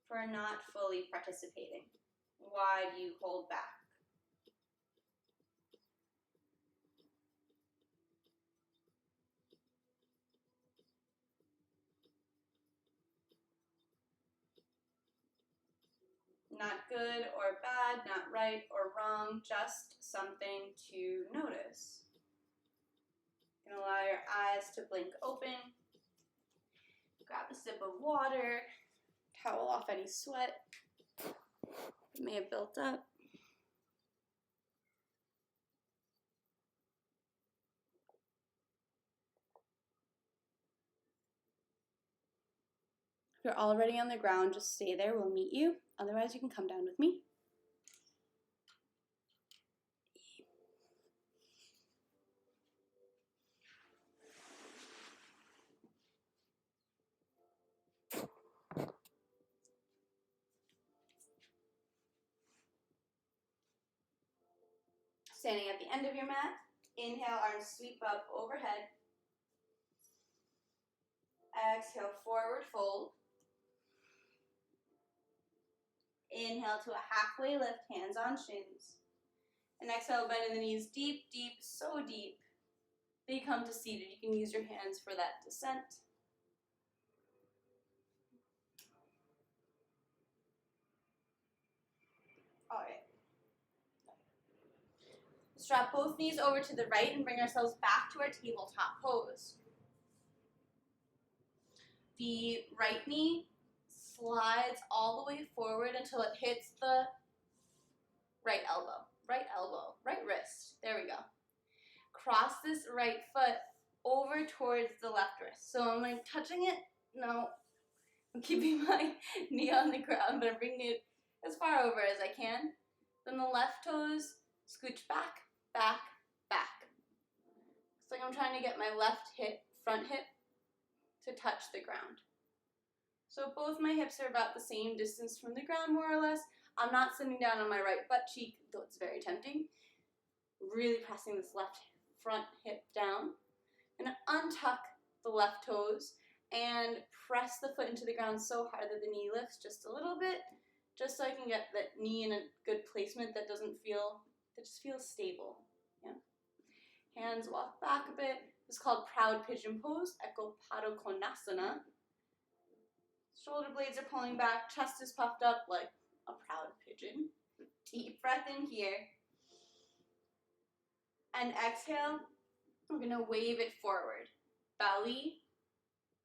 for not fully participating? Why do you hold back? Not good or bad, not right or wrong, just something to notice. You can allow your eyes to blink open. Grab a sip of water, towel off any sweat that may have built up. If you're already on the ground, just stay there, we'll meet you. Otherwise, you can come down with me. Standing at the end of your mat, inhale, arms sweep up overhead. Exhale, forward fold. Inhale to a halfway lift, hands on shins. And exhale, bend in the knees deep, deep, so deep that you come to seated. You can use your hands for that descent. All right. Strap both knees over to the right and bring ourselves back to our tabletop pose. The right knee slides all the way forward until it hits the right elbow, right wrist. There we go. Cross this right foot over towards the left wrist. So am I touching it? No. I'm keeping my knee on the ground, but I'm bringing it as far over as I can. Then the left toes scooch back, back, back. It's like I'm trying to get my left hip, front hip, to touch the ground. So both my hips are about the same distance from the ground, more or less. I'm not sitting down on my right butt cheek, though it's very tempting. Really pressing this left front hip down. And untuck the left toes and press the foot into the ground so hard that the knee lifts just a little bit, just so I can get that knee in a good placement that just feels stable. Yeah. Hands walk back a bit. This is called proud pigeon pose, Ekapada Konasana. Shoulder blades are pulling back, chest is puffed up like a proud pigeon. Deep breath in here. And exhale, we're gonna wave it forward. Belly,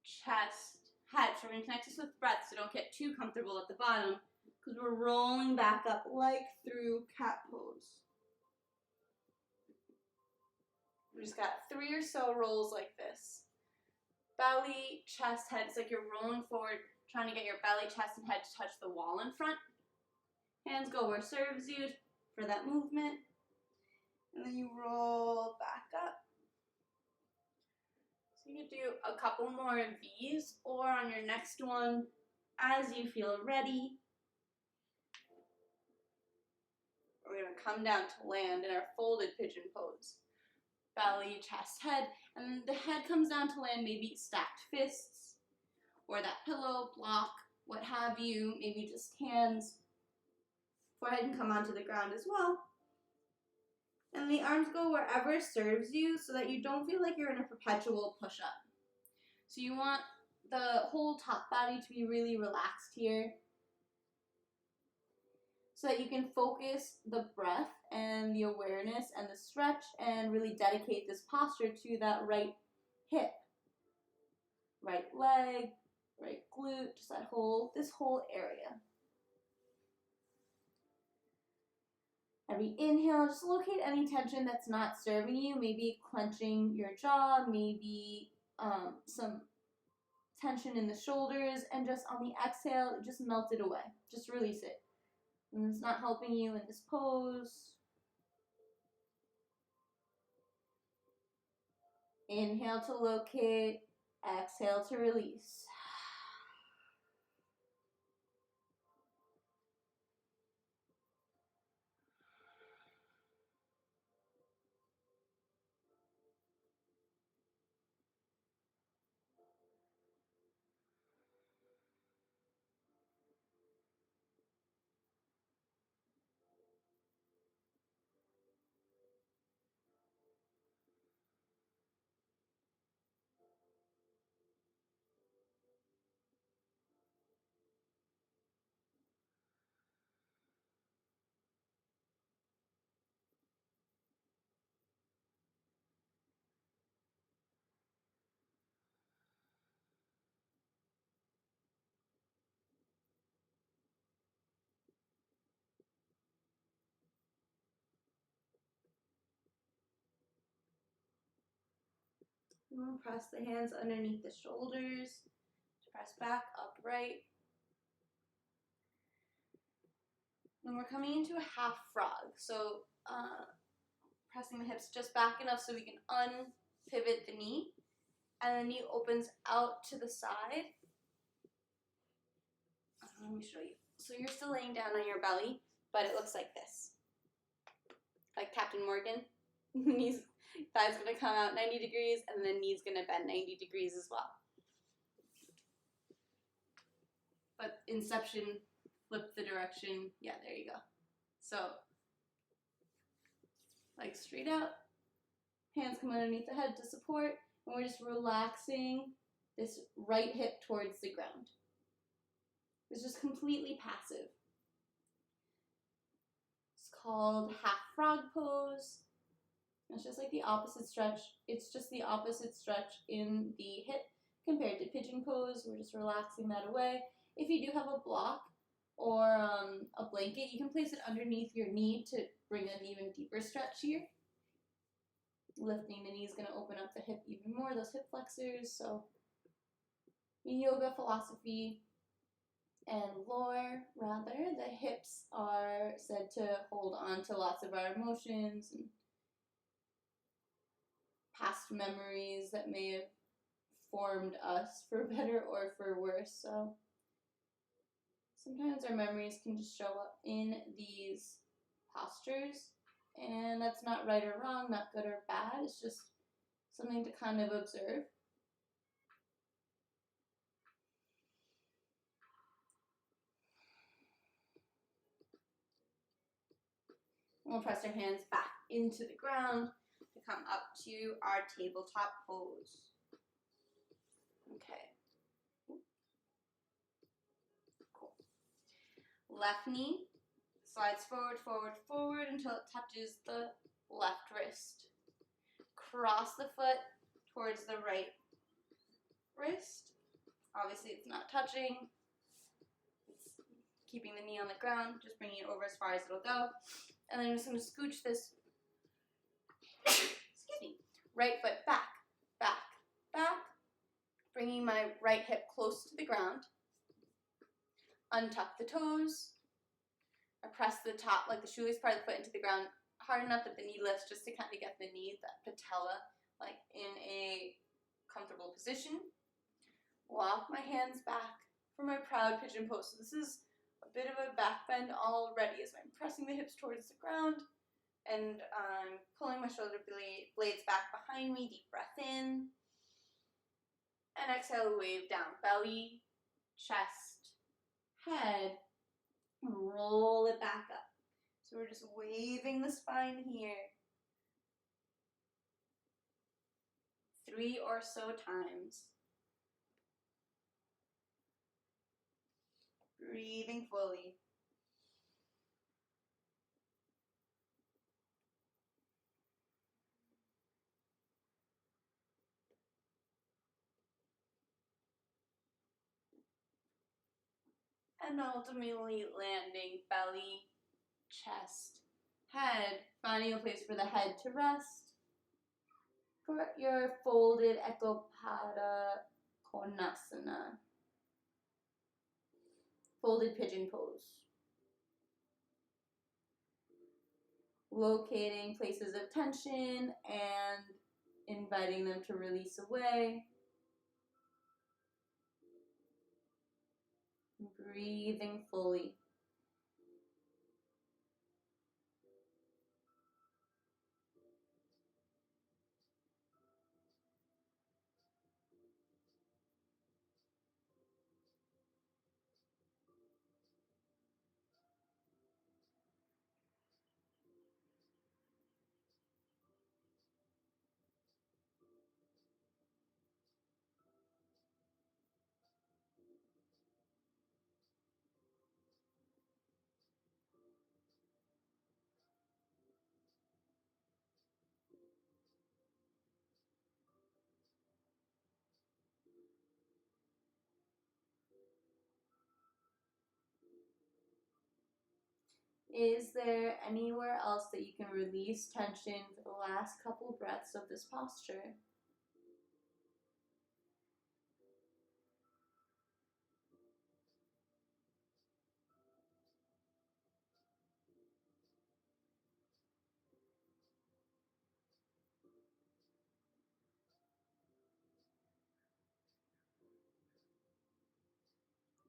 chest, head. So we're gonna connect this with breath so don't get too comfortable at the bottom because we're rolling back up like through cat pose. We just got 3 or so rolls like this. Belly, chest, head. It's like you're rolling forward, trying to get your belly, chest, and head to touch the wall in front. Hands go where serves you for that movement. And then you roll back up. So you can do a couple more of these, or on your next one, as you feel ready, we're going to come down to land in our folded pigeon pose. belly, chest, head, and the head comes down to land, maybe stacked fists, or that pillow, block, what have you, maybe just hands. Forehead can come onto the ground as well. And the arms go wherever serves you so that you don't feel like you're in a perpetual push-up. So you want the whole top body to be really relaxed here so that you can focus the breath and the awareness and the stretch and really dedicate this posture to that right hip, right leg, right glute, just this whole area. Every inhale, just locate any tension that's not serving you, maybe clenching your jaw, maybe some tension in the shoulders, and just on the exhale, just melt it away. Just release it. And it's not helping you in this pose. Inhale to locate, exhale to release. Press the hands underneath the shoulders. Press back, upright. And we're coming into a half frog. So pressing the hips just back enough so we can unpivot the knee. And the knee opens out to the side. Let me show you. So you're still laying down on your belly, but it looks like this. Like Captain Morgan. Thigh's going to come out 90 degrees, and then knee's going to bend 90 degrees as well. But Inception, flip the direction. Yeah, there you go. So, like straight out. Hands come underneath the head to support, and we're just relaxing this right hip towards the ground. It's just completely passive. It's called half frog pose. It's just like the opposite stretch. It's just the opposite stretch in the hip compared to pigeon pose. We're just relaxing that away. If you do have a block or a blanket, you can place it underneath your knee to bring an even deeper stretch here. Lifting the knee is going to open up the hip even more, those hip flexors. So in yoga philosophy and lore, rather, the hips are said to hold on to lots of our emotions and past memories that may have formed us for better or for worse. So sometimes our memories can just show up in these postures, and that's not right or wrong, not good or bad. It's just something to kind of observe. We'll press our hands back into the ground to come up to our tabletop pose. Okay. Cool. Left knee slides forward, forward, forward until it touches the left wrist. Cross the foot towards the right wrist. Obviously it's not touching. It's keeping the knee on the ground, just bringing it over as far as it'll go. And then I'm just going to scooch this, excuse me, right foot back, back, back, bringing my right hip close to the ground. Untuck the toes. I press the top, like the shoelace part of the foot into the ground hard enough that the knee lifts, just to kind of get the knee, that patella, like in a comfortable position. Walk my hands back for my proud pigeon pose. So this is a bit of a back bend already as I'm pressing the hips towards the ground, And I'm pulling my shoulder blades back behind me. Deep breath in. And exhale, wave down. Belly, chest, head. Roll it back up. So we're just waving the spine here. 3 or so times. Breathing fully. And ultimately landing belly, chest, head. Finding a place for the head to rest. For your folded Ekapada Konasana. Folded pigeon pose. Locating places of tension and inviting them to release away. Breathing fully. Is there anywhere else that you can release tension for the last couple breaths of this posture?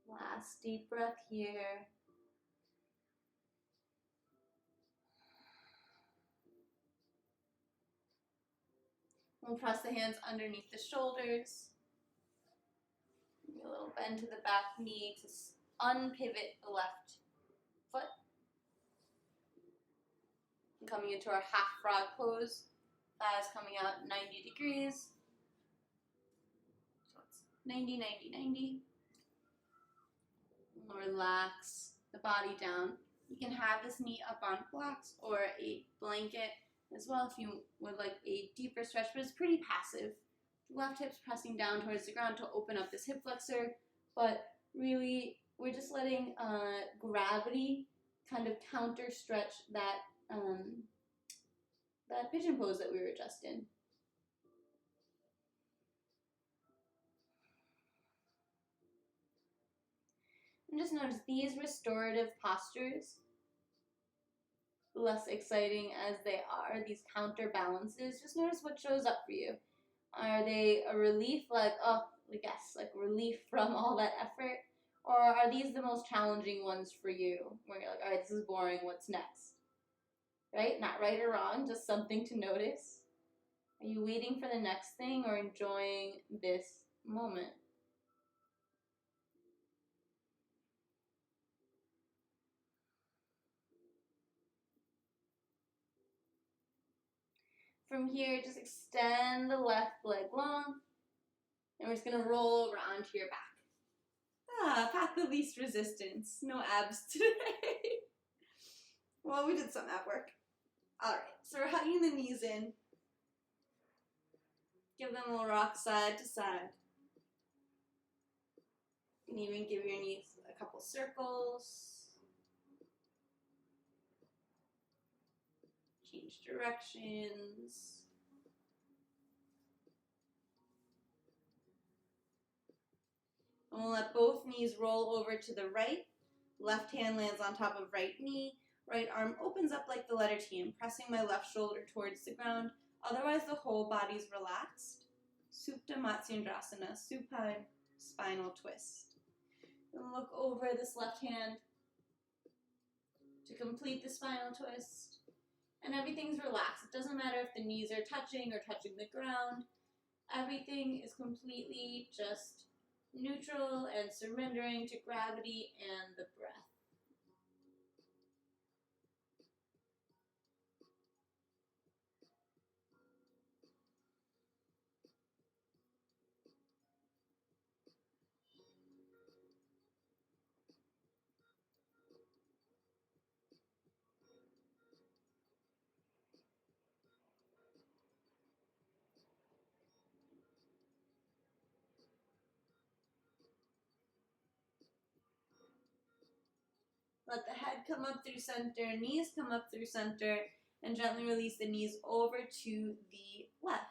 Last deep breath here. We'll press the hands underneath the shoulders. A little bend to the back knee to unpivot the left foot. And coming into our half frog pose. Thighs coming out 90 degrees. So it's 90, 90, 90. Relax the body down. You can have this knee up on blocks or a blanket as well if you would like a deeper stretch, but it's pretty passive. The left hip's pressing down towards the ground to open up this hip flexor, but really we're just letting gravity kind of counter stretch that that pigeon pose that we were just in. And just notice these restorative postures, less exciting as they are, these counterbalances, just notice what shows up for you. Are they a relief, like, oh, I guess, like relief from all that effort? Or are these the most challenging ones for you, where you're like, all right, this is boring, what's next? Right? Not right or wrong, just something to notice. Are you waiting for the next thing or enjoying this moment? From here, just extend the left leg long, and we're just going to roll over onto your back. Path of least resistance. No abs today. Well, we did some ab work. Alright, so we're hugging the knees in. Give them a little rock side to side. You can even give your knees a couple circles. Change directions. And we'll let both knees roll over to the right. Left hand lands on top of right knee. Right arm opens up like the letter T. I'm pressing my left shoulder towards the ground. Otherwise, the whole body's relaxed. Supta Matsyasana, supine spinal twist. And look over this left hand to complete the spinal twist. And everything's relaxed. It doesn't matter if the knees are touching or touching the ground. Everything is completely just neutral and surrendering to gravity and the breath. Let the head come up through center, knees come up through center, and gently release the knees over to the left.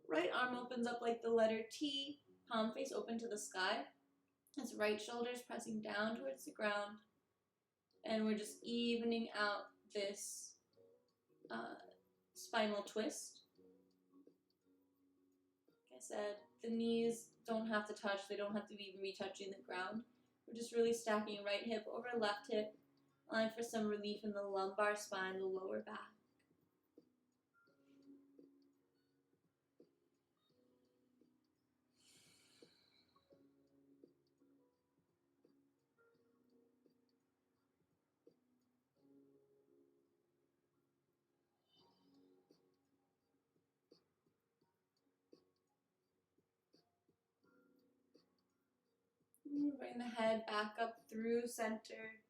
Right arm opens up like the letter T, palm face open to the sky. His right shoulder is pressing down towards the ground. And we're just evening out this spinal twist. Like I said, the knees don't have to touch, they don't have to even be touching the ground. We're just really stacking right hip over left hip, allowing for some relief in the lumbar spine, the lower back. Bring the head back up through center.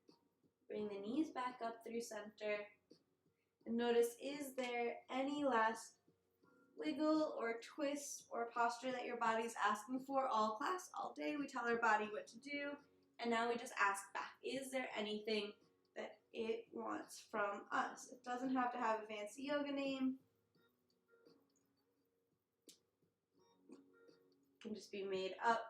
Bring the knees back up through center. And notice, is there any last wiggle or twist or posture that your body's asking for? All class, all day, we tell our body what to do. And now we just ask back, is there anything that it wants from us? It doesn't have to have a fancy yoga name. It can just be made up.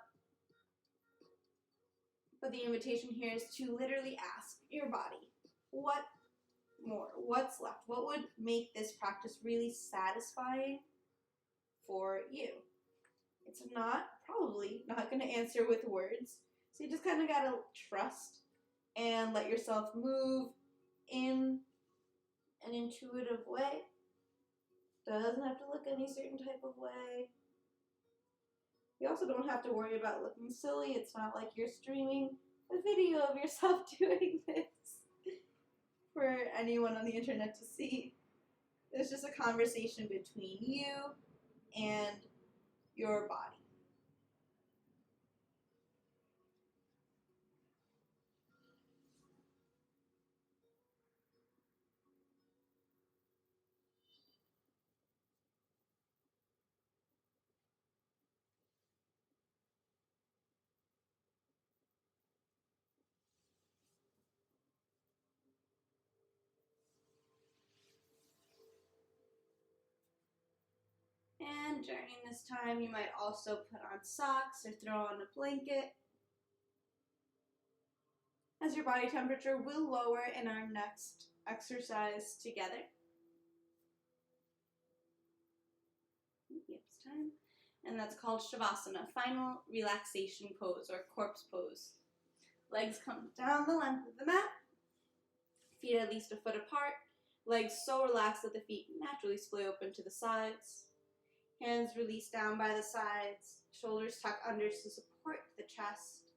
But the invitation here is to literally ask your body, what more? What's left? What would make this practice really satisfying for you? It's probably not going to answer with words. So you just kind of got to trust and let yourself move in an intuitive way. Doesn't have to look any certain type of way. You also don't have to worry about looking silly. It's not like you're streaming a video of yourself doing this for anyone on the internet to see. It's just a conversation between you and your body. And during this time, you might also put on socks or throw on a blanket, as your body temperature will lower in our next exercise together. Yep, it's time. And that's called Savasana, final relaxation pose or corpse pose. Legs come down the length of the mat, feet at least a foot apart, legs so relaxed that the feet naturally splay open to the sides. Hands release down by the sides, shoulders tuck under to support the chest.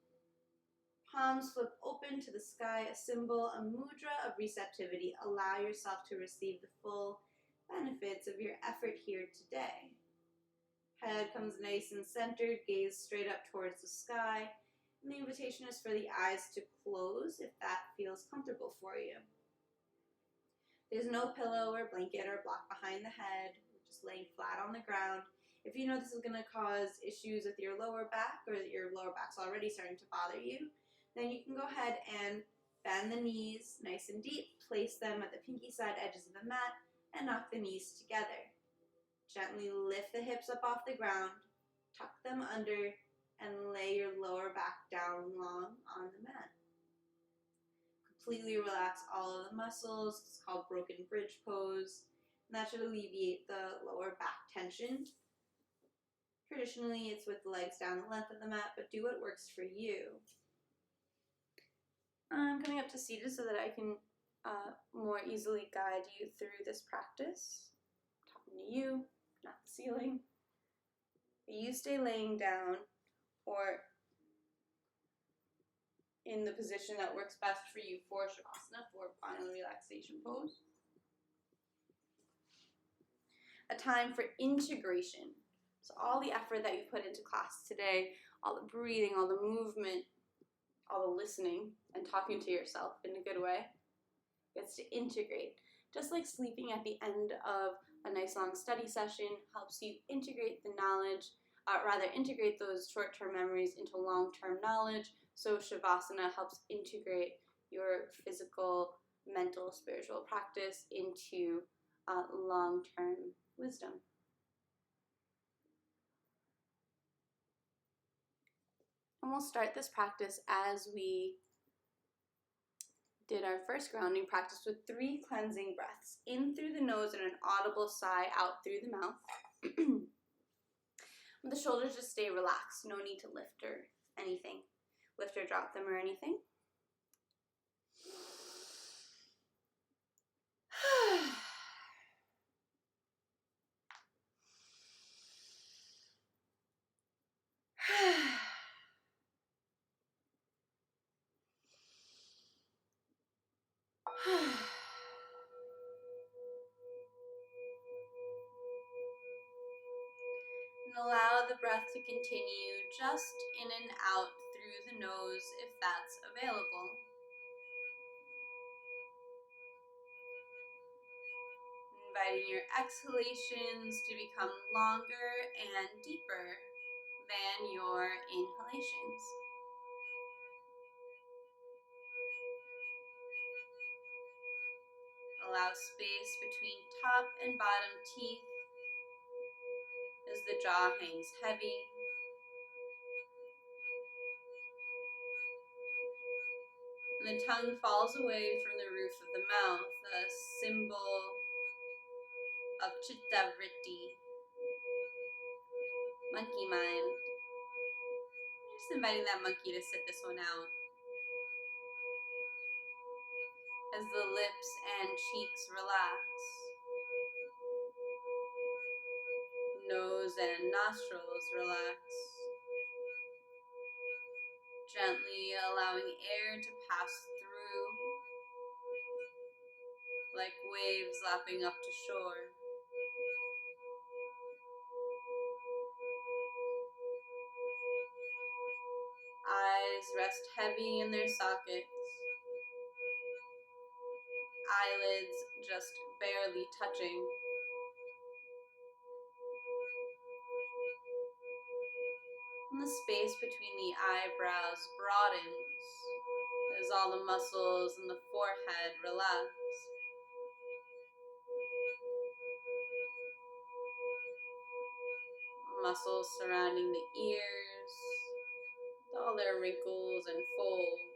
Palms flip open to the sky, a symbol, a mudra of receptivity. Allow yourself to receive the full benefits of your effort here today. Head comes nice and centered, gaze straight up towards the sky. And the invitation is for the eyes to close if that feels comfortable for you. There's no pillow or blanket or block behind the head. Just laying flat on the ground. If you know this is going to cause issues with your lower back or that your lower back's already starting to bother you, then you can go ahead and bend the knees nice and deep, place them at the pinky side edges of the mat, and knock the knees together. Gently lift the hips up off the ground, tuck them under, and lay your lower back down long on the mat. Completely relax all of the muscles. It's called broken bridge pose. And that should alleviate the lower back tension. Traditionally, it's with the legs down the length of the mat, but do what works for you. I'm coming up to seated so that I can more easily guide you through this practice. I'm talking to you, not the ceiling. You stay laying down or in the position that works best for you for Savasana, for final relaxation pose. A time for integration. So all the effort that you put into class today, all the breathing, all the movement, all the listening and talking to yourself in a good way gets to integrate. Just like sleeping at the end of a nice long study session helps you integrate the knowledge, integrate those short-term memories into long-term knowledge. So Shavasana helps integrate your physical, mental, spiritual practice into long-term wisdom. And we'll start this practice as we did our first grounding practice with 3 cleansing breaths. In through the nose and an audible sigh out through the mouth. The shoulders just stay relaxed. No need to lift or anything. Lift or drop them or anything. And allow the breath to continue just in and out through the nose if that's available. Inviting your exhalations to become longer and deeper than your inhalations. Allow space between top and bottom teeth as the jaw hangs heavy. And the tongue falls away from the roof of the mouth, a symbol of chitta vritti, monkey mind. Just inviting that monkey to sit this one out. As the lips and cheeks relax. Nose and nostrils relax. Gently allowing air to pass through like waves lapping up to shore. Eyes rest heavy in their sockets. Eyelids just barely touching. And the space between the eyebrows broadens as all the muscles in the forehead relax. Muscles surrounding the ears, all their wrinkles and folds,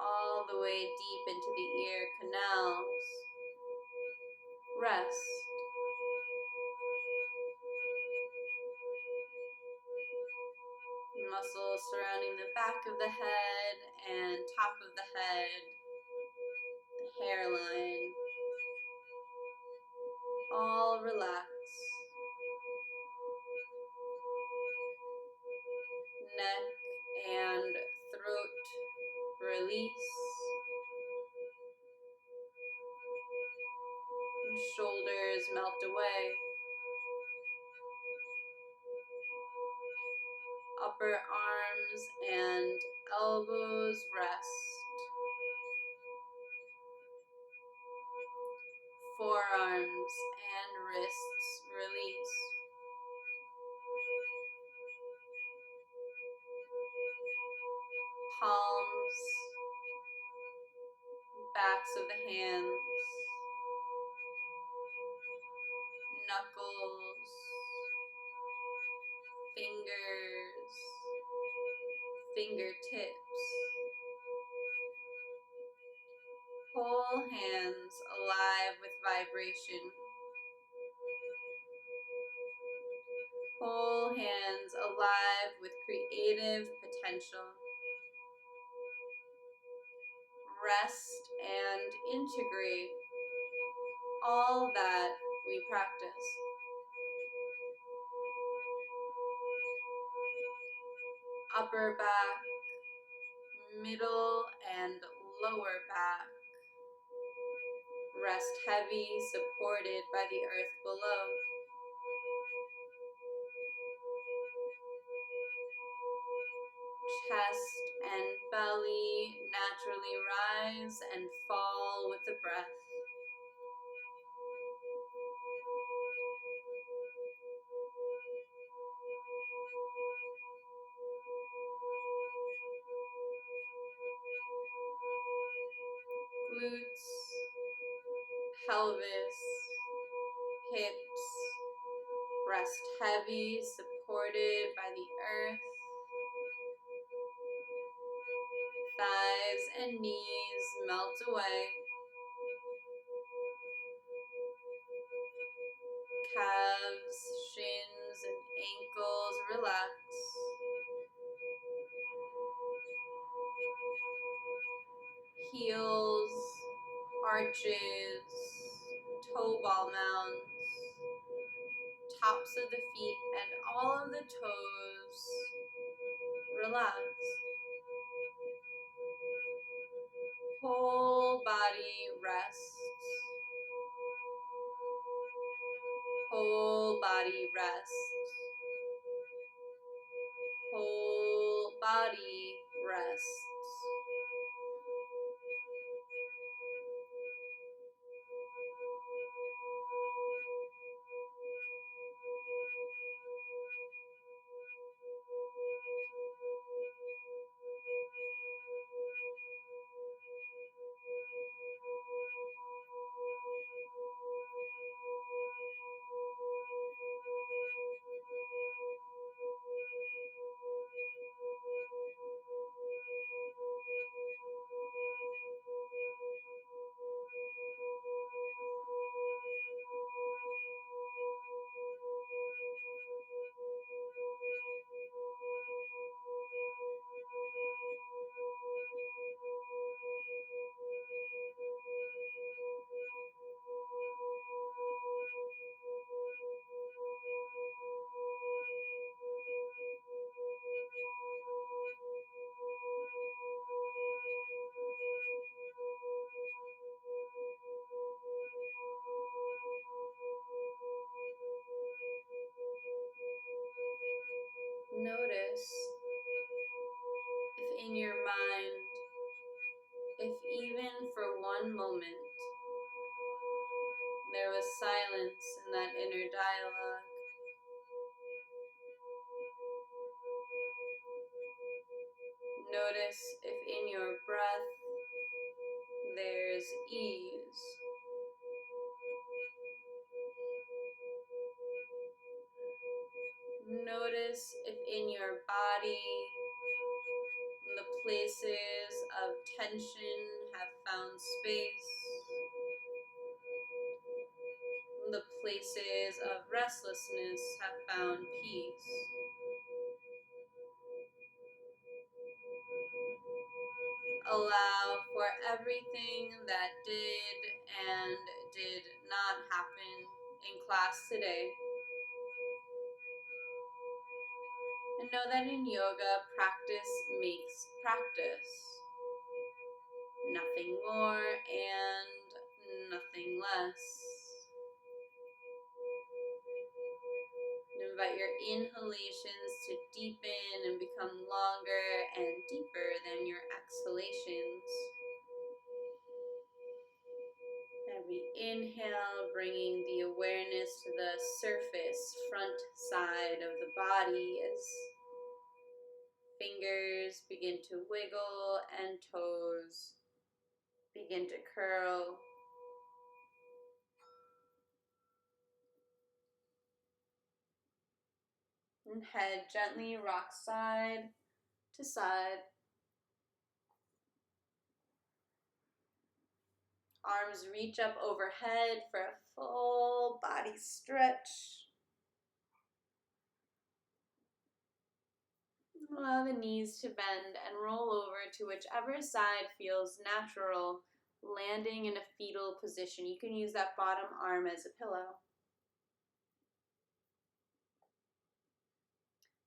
all the way deep into the ear canals. Rest. Muscles surrounding the back of the head and top of the head, the hairline, all relax. Neck and throat release. And shoulders melt away. Upper arms and elbows rest. Forearms and wrists release. Palms, backs of the hands, knuckles, fingers, fingertips, whole hands alive with vibration, whole hands alive with creative potential. rest and integrate all that we practice. Upper back, middle and lower back. Rest heavy, supported by the earth below. Chest and belly naturally rise and fall with the breath. Glutes, pelvis, hips, rest heavy, supported by the earth. Thighs and knees melt away. Calves, shins, and ankles relax. Heels, arches, toe ball mounds, tops of the feet and all of the toes relax. Whole body rests. Whole body rests. Whole body rests. Notice if in your mind, if even for one moment, there was silence in that inner dialogue. Notice if in your breath there's ease. Notice if in your body the places of tension have found space. The places of restlessness have found peace. Allow for everything that did and did not happen in class today. And know that in yoga, practice makes practice. Nothing more and nothing less. Invite your inhalations to deepen and become longer and deeper than your exhalations. Every inhale, bringing the awareness to the surface, front side of the body as fingers begin to wiggle and toes begin to curl. And head gently rocks side to side. Arms reach up overhead for a full body stretch. Allow the knees to bend and roll over to whichever side feels natural, landing in a fetal position. You can use that bottom arm as a pillow.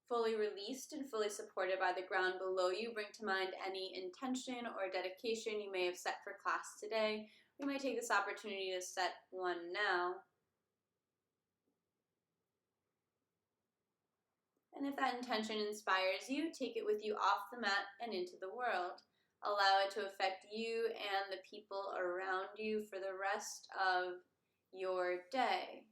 Fully released and fully supported by the ground below you, bring to mind any intention or dedication you may have set for class today. We might take this opportunity to set one now. And if that intention inspires you, take it with you off the mat and into the world. Allow it to affect you and the people around you for the rest of your day.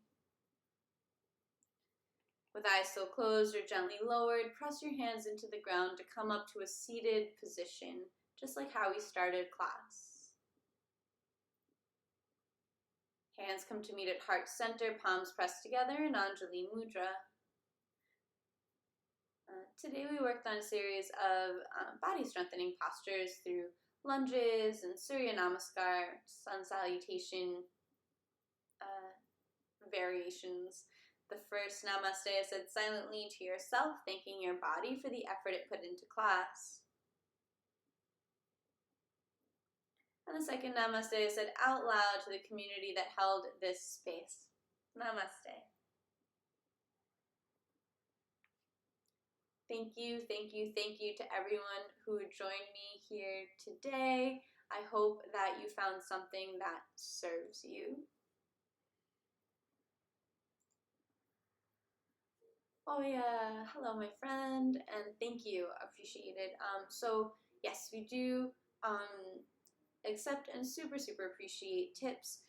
With eyes still closed or gently lowered, press your hands into the ground to come up to a seated position, just like how we started class. Hands come to meet at heart center, palms pressed together in Anjali Mudra. Today we worked on a series of body strengthening postures through lunges and Surya Namaskar, sun salutation variations. The first namaste I said silently to yourself, thanking your body for the effort it put into class. And the second namaste I said out loud to the community that held this space. Namaste. Thank you, thank you, thank you to everyone who joined me here today. I hope that you found something that serves you. Oh yeah, hello my friend, and thank you, appreciate it. So yes, we do accept and super appreciate tips.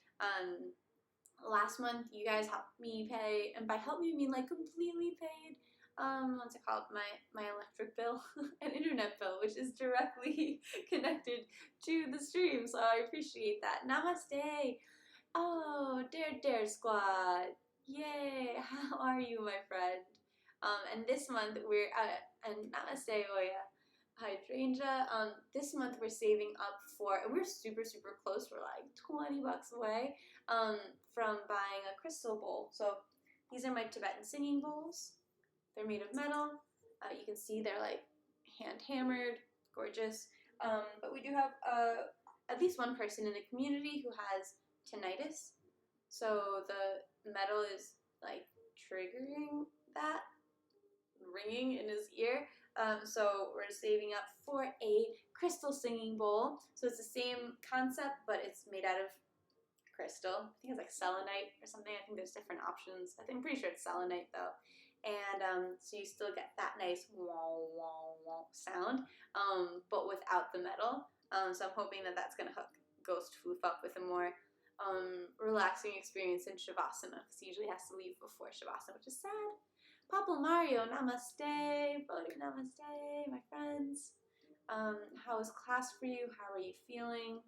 Last month you guys helped me pay, and by help me I mean like completely paid, what's it called, my electric bill and internet bill, which is directly connected to the stream, so I appreciate that. Namaste. Oh, Dare Squad. Yay, how are you, my friend? And this month we're and Namaste Oya Hydrangea. This month we're saving up for, and we're super close. We're like $20 away from buying a crystal bowl. So these are my Tibetan singing bowls. They're made of metal. You can see they're like hand hammered, gorgeous. But we do have at least one person in the community who has tinnitus. So the metal is like triggering that ringing in his ear. So we're saving up for a crystal singing bowl. So it's the same concept, but it's made out of crystal. I think it's like selenite or something. I think there's different options. I'm pretty sure it's selenite though. And so you still get that nice wah wah wah sound, but without the metal. So I'm hoping that that's gonna hook Ghost Foof up with a more relaxing experience in Savasana, because he usually has to leave before Savasana, which is sad. Papa Mario, namaste. Bodhi, namaste, my friends. How was class for you? How are you feeling?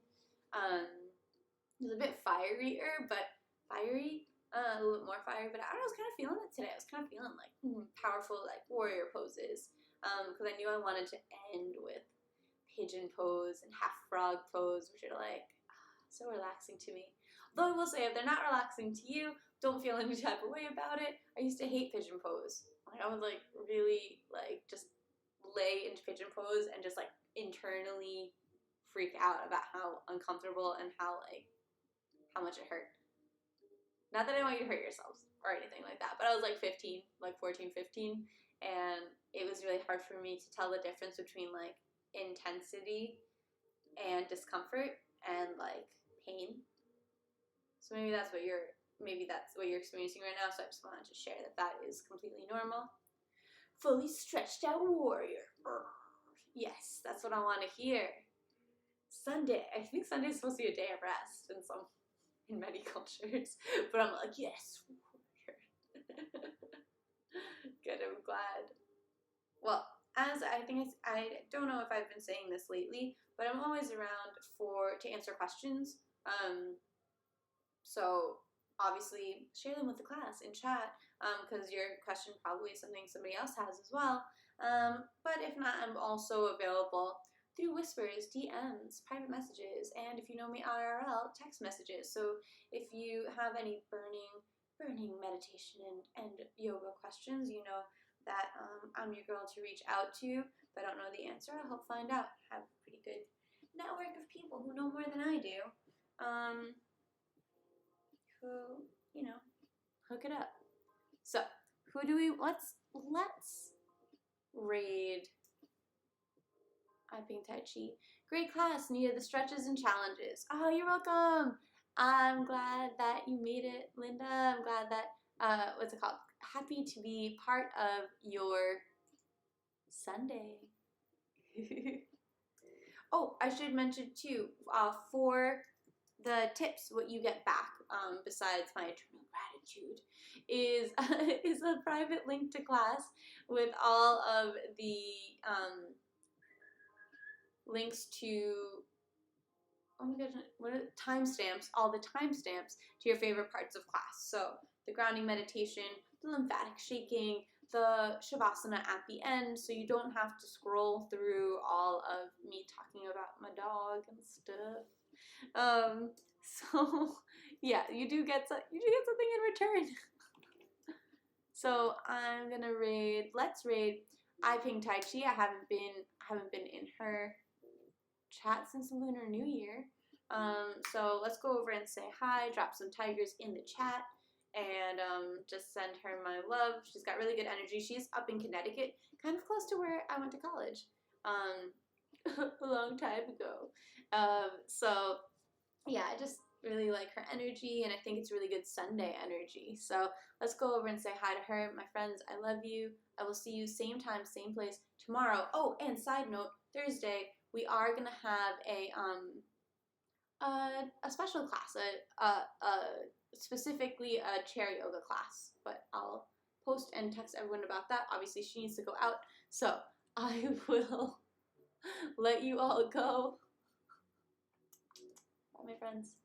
It was a bit fierier, but fiery, a little bit more fiery, but I don't know, I was kind of feeling it today. I was kind of feeling like powerful, like warrior poses, because I knew I wanted to end with pigeon pose and half frog pose, which are like so relaxing to me. Though I will say, if they're not relaxing to you, don't feel any type of way about it. I used to hate pigeon pose. Like I would like really like just lay into pigeon pose and just like internally freak out about how uncomfortable and how much it hurt. Not that I want you to hurt yourselves or anything like that, but I was like 15, like 14, 15, and it was really hard for me to tell the difference between like intensity and discomfort and like pain. So maybe that's what you're experiencing right now, so I just wanted to share that is completely normal. Fully stretched out warrior. Yes, that's what I want to hear. Sunday. I think Sunday is supposed to be a day of rest in many cultures, but I'm like, yes, warrior. Good, I'm glad. Well, as I don't know if I've been saying this lately, but I'm always around to answer questions. So obviously share them with the class in chat, because your question probably is something somebody else has as well. But if not, I'm also available through whispers, DMs, private messages, and if you know me IRL, text messages. So if you have any burning meditation and yoga questions, that I'm your girl to reach out to. If I don't know the answer, I'll help find out. I have a pretty good network of people who know more than I do, who, you know, hook it up. So, who do we, let's raid Iping Tai Chi. Great class, Nia, the stretches and challenges. Oh, you're welcome. I'm glad that you made it, Linda. I'm glad that, what's it called? Happy to be part of your Sunday. Oh, I should mention too, for the tips, what you get back, besides my eternal gratitude, is a private link to class with all of the links to, oh my goodness, what are timestamps? All the timestamps to your favorite parts of class. So the grounding meditation, the lymphatic shaking, the Savasana at the end, so you don't have to scroll through all of me talking about my dog and stuff. So yeah, you do get something in return. So I'm gonna raid. Let's raid Iping Tai Chi. I haven't been in her chat since the Lunar New Year. So let's go over and say hi. Drop some tigers in the chat. And just send her my love. She's got really good energy. She's up in Connecticut, kind of close to where I went to college a long time ago. So yeah, I just really like her energy, and I think it's really good Sunday energy. So let's go over and say hi to her. My friends, I love you. I will see you same time, same place tomorrow. Oh, and side note, Thursday, we are going to have a special class, specifically a chair yoga class, but I'll post and text everyone about that. Obviously, she needs to go out, so I will let you all go. Bye, my friends.